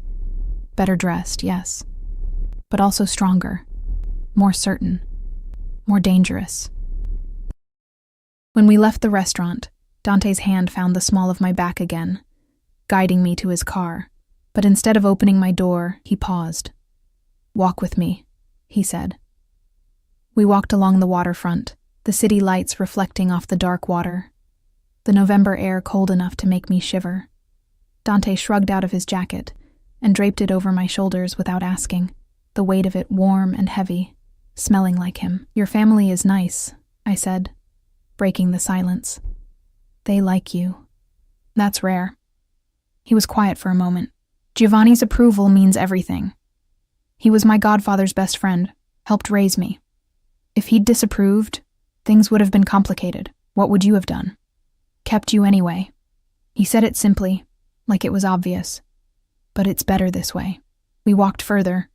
Better dressed, yes, but also stronger, more certain, more dangerous. When we left the restaurant, Dante's hand found the small of my back again, guiding me to his car, but instead of opening my door, he paused. Walk with me, he said. We walked along the waterfront, the city lights reflecting off the dark water. The November air cold enough to make me shiver. Dante shrugged out of his jacket and draped it over my shoulders without asking, the weight of it warm and heavy, smelling like him. Your family is nice, I said, breaking the silence. They like you. That's rare. He was quiet for a moment. Giovanni's approval means everything. He was my godfather's best friend, helped raise me. If he'd disapproved, things would have been complicated. What would you have done? Kept you anyway. He said it simply, like it was obvious. But it's better this way. We walked further,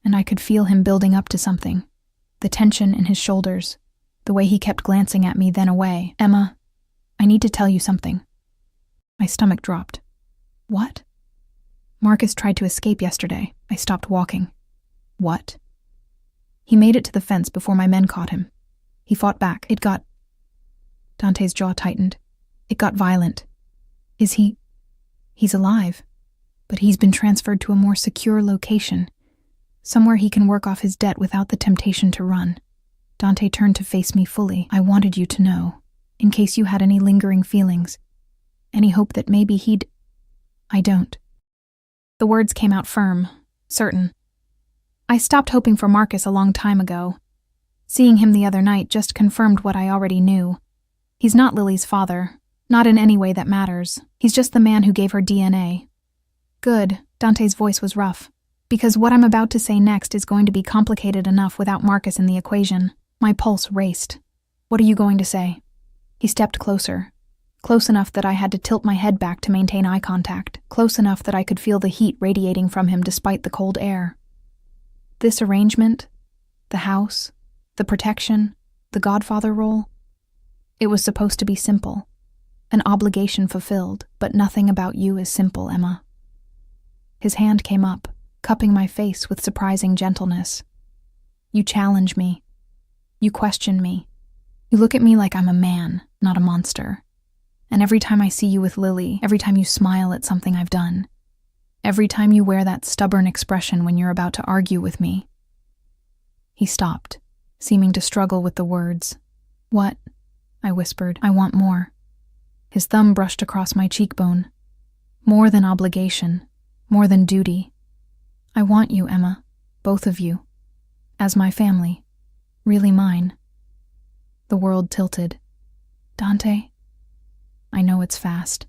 and I could feel him building up to something. The tension in his shoulders, the way he kept glancing at me then away. Emma, I need to tell you something. My stomach dropped. What? Marcus tried to escape yesterday. I stopped walking. What? He made it to the fence before my men caught him. He fought back. Dante's jaw tightened. It got violent. Is he... He's alive. But he's been transferred to a more secure location. Somewhere he can work off his debt without the temptation to run. Dante turned to face me fully. I wanted you to know, in case you had any lingering feelings. Any hope that maybe he'd... I don't. The words came out firm, certain. I stopped hoping for Marcus a long time ago. Seeing him the other night just confirmed what I already knew. He's not Lily's father. Not in any way that matters. He's just the man who gave her DNA. Good, Dante's voice was rough. Because what I'm about to say next is going to be complicated enough without Marcus in the equation. My pulse raced. What are you going to say? He stepped closer. Close enough that I had to tilt my head back to maintain eye contact. Close enough that I could feel the heat radiating from him despite the cold air. This arrangement, the house, the protection, the godfather role, it was supposed to be simple. An obligation fulfilled, but nothing about you is simple, Emma. His hand came up, cupping my face with surprising gentleness. You challenge me. You question me. You look at me like I'm a man, not a monster. And every time I see you with Lily, every time you smile at something I've done, every time you wear that stubborn expression when you're about to argue with me. He stopped, seeming to struggle with the words. What? I whispered. I want more. His thumb brushed across my cheekbone. More than obligation. More than duty. I want you, Emma, both of you, as my family, really mine. The world tilted. Dante? I know it's fast.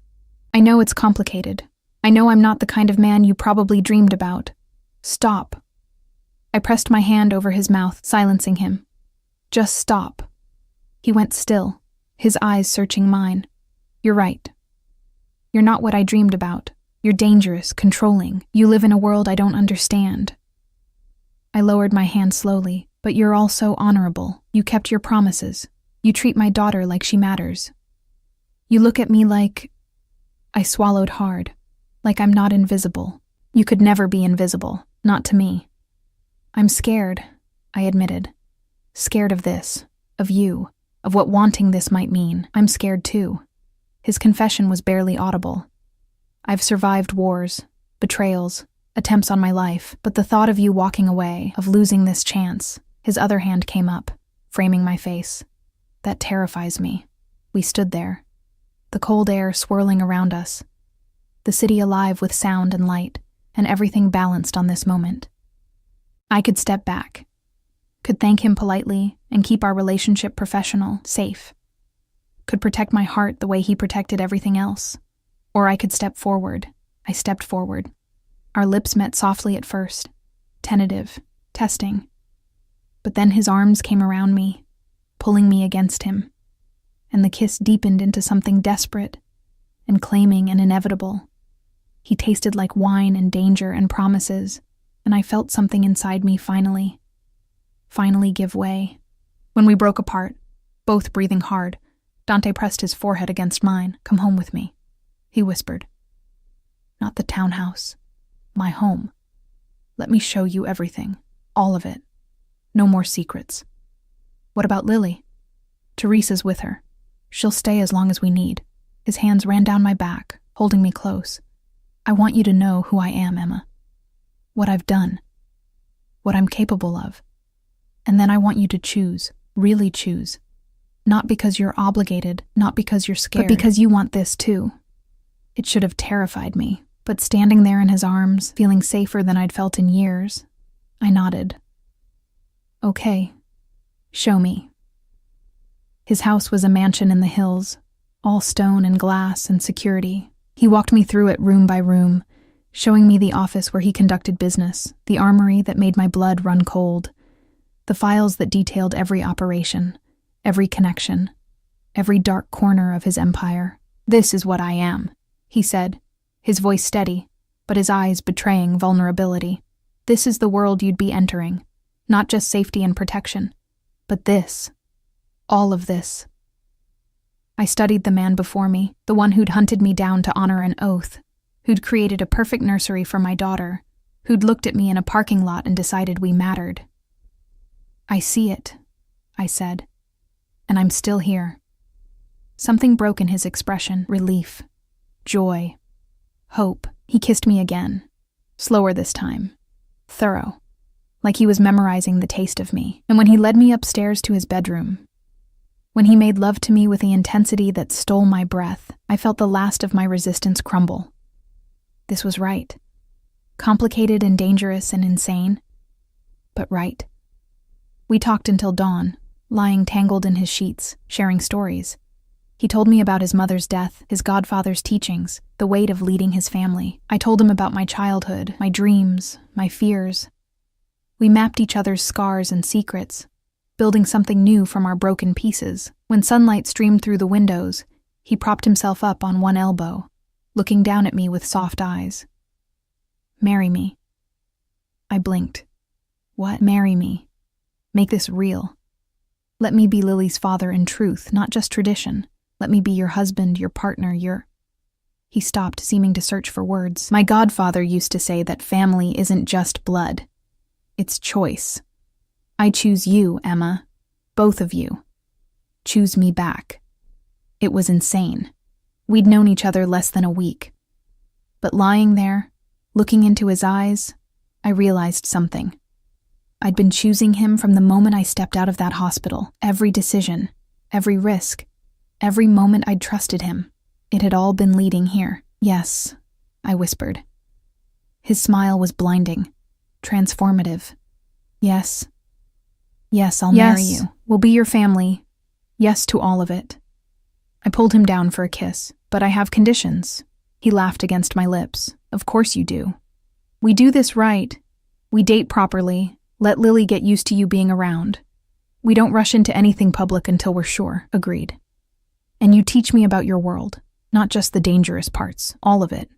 I know it's complicated. I know I'm not the kind of man you probably dreamed about. Stop. I pressed my hand over his mouth, silencing him. Just stop. He went still, his eyes searching mine. You're right. You're not what I dreamed about. You're dangerous, controlling. You live in a world I don't understand. I lowered my hand slowly, but you're also honorable. You kept your promises. You treat my daughter like she matters. You look at me like... I swallowed hard, like I'm not invisible. You could never be invisible, not to me. I'm scared, I admitted. Scared of this, of you, of what wanting this might mean. I'm scared too. His confession was barely audible. I've survived wars, betrayals, attempts on my life, but the thought of you walking away, of losing this chance, his other hand came up, framing my face. That terrifies me. We stood there, the cold air swirling around us, the city alive with sound and light, and everything balanced on this moment. I could step back, could thank him politely and keep our relationship professional, safe, could protect my heart the way he protected everything else. Or I could step forward. I stepped forward. Our lips met softly at first, tentative, testing. But then his arms came around me, pulling me against him, and the kiss deepened into something desperate and claiming and inevitable. He tasted like wine and danger and promises, and I felt something inside me finally give way. When we broke apart, both breathing hard, Dante pressed his forehead against mine. Come home with me, he whispered. Not the townhouse, my home. Let me show you everything, all of it. No more secrets. What about Lily? Teresa's with her. She'll stay as long as we need. His hands ran down my back, holding me close. I want you to know who I am, Emma. What I've done. What I'm capable of. And then I want you to choose, really choose. Not because you're obligated, not because you're scared, but because you want this too. It should have terrified me, but standing there in his arms, feeling safer than I'd felt in years, I nodded. Okay, show me. His house was a mansion in the hills, all stone and glass and security. He walked me through it room by room, showing me the office where he conducted business, the armory that made my blood run cold, the files that detailed every operation, every connection, every dark corner of his empire. This is what I am, he said, his voice steady, but his eyes betraying vulnerability. This is the world you'd be entering, not just safety and protection, but this, all of this. I studied the man before me, the one who'd hunted me down to honor an oath, who'd created a perfect nursery for my daughter, who'd looked at me in a parking lot and decided we mattered. I see it, I said, and I'm still here. Something broke in his expression, relief, joy, hope. He kissed me again, slower this time, thorough, like he was memorizing the taste of me. And when he led me upstairs to his bedroom, when he made love to me with the intensity that stole my breath, I felt the last of my resistance crumble. This was right. Complicated and dangerous and insane, but right. We talked until dawn, lying tangled in his sheets, sharing stories. He told me about his mother's death, his godfather's teachings, the weight of leading his family. I told him about my childhood, my dreams, my fears. We mapped each other's scars and secrets, building something new from our broken pieces. When sunlight streamed through the windows, he propped himself up on one elbow, looking down at me with soft eyes. Marry me. I blinked. What? Marry me. Make this real. Let me be Lily's father in truth, not just tradition. Let me be your husband, your partner, your... He stopped, seeming to search for words. My godfather used to say that family isn't just blood. It's choice. I choose you, Emma. Both of you. Choose me back. It was insane. We'd known each other less than a week. But lying there, looking into his eyes, I realized something. I'd been choosing him from the moment I stepped out of that hospital. Every decision, every risk, every moment I'd trusted him. It had all been leading here. Yes, I whispered. His smile was blinding, transformative. Yes. Yes, I'll marry you. We'll be your family. Yes to all of it. I pulled him down for a kiss, but I have conditions. He laughed against my lips. Of course you do. We do this right. We date properly. Let Lily get used to you being around. We don't rush into anything public until we're sure. Agreed. And you teach me about your world, not just the dangerous parts, all of it.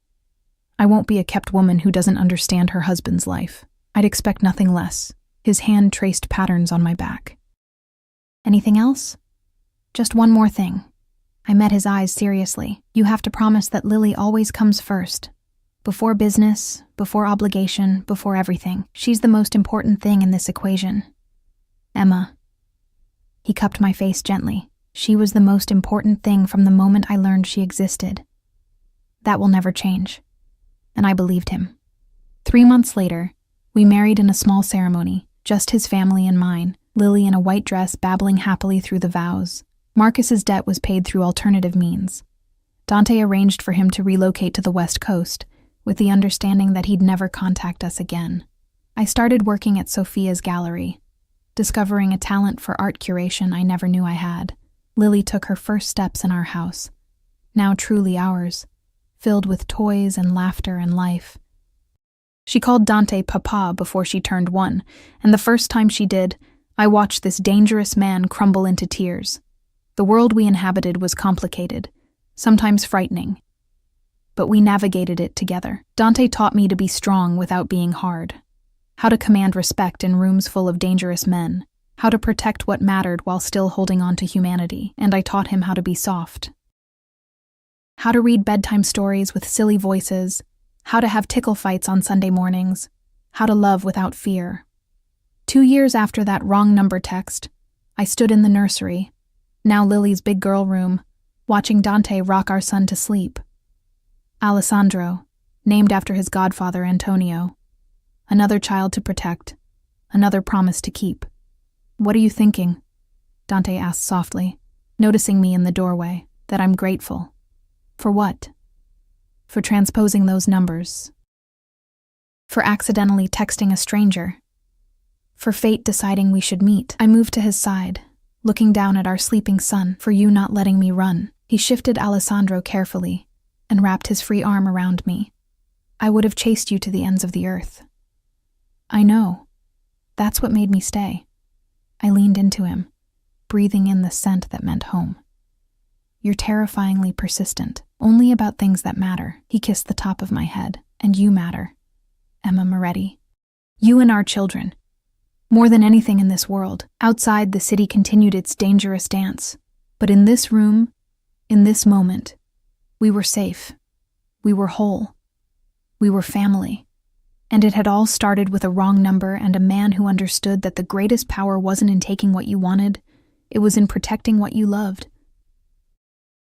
I won't be a kept woman who doesn't understand her husband's life. I'd expect nothing less. His hand traced patterns on my back. Anything else? Just one more thing. I met his eyes seriously. You have to promise that Lily always comes first. Before business, before obligation, before everything. She's the most important thing in this equation. Emma. He cupped my face gently. She was the most important thing from the moment I learned she existed. That will never change. And I believed him. 3 months later, we married in a small ceremony, just his family and mine, Lily in a white dress babbling happily through the vows. Marcus's debt was paid through alternative means. Dante arranged for him to relocate to the West Coast, with the understanding that he'd never contact us again. I started working at Sophia's gallery, discovering a talent for art curation I never knew I had. Lily took her first steps in our house, now truly ours, filled with toys and laughter and life. She called Dante Papa before she turned 1, and the first time she did, I watched this dangerous man crumble into tears. The world we inhabited was complicated, sometimes frightening. But we navigated it together. Dante taught me to be strong without being hard, how to command respect in rooms full of dangerous men, how to protect what mattered while still holding on to humanity, and I taught him how to be soft. How to read bedtime stories with silly voices, how to have tickle fights on Sunday mornings, how to love without fear. 2 years after that wrong number text, I stood in the nursery, now Lily's big girl room, watching Dante rock our son to sleep. Alessandro, named after his godfather Antonio. Another child to protect, another promise to keep. What are you thinking? Dante asked softly, noticing me in the doorway, that I'm grateful. For what? For transposing those numbers. For accidentally texting a stranger. For fate deciding we should meet. I moved to his side, looking down at our sleeping son, for you not letting me run. He shifted Alessandro carefully and wrapped his free arm around me. I would have chased you to the ends of the earth. I know. That's what made me stay. I leaned into him, breathing in the scent that meant home. You're terrifyingly persistent, only about things that matter. He kissed the top of my head. And you matter, Emma Moretti. You and our children. More than anything in this world. Outside, the city continued its dangerous dance. But in this room, in this moment, we were safe. We were whole. We were family. And it had all started with a wrong number and a man who understood that the greatest power wasn't in taking what you wanted, it was in protecting what you loved.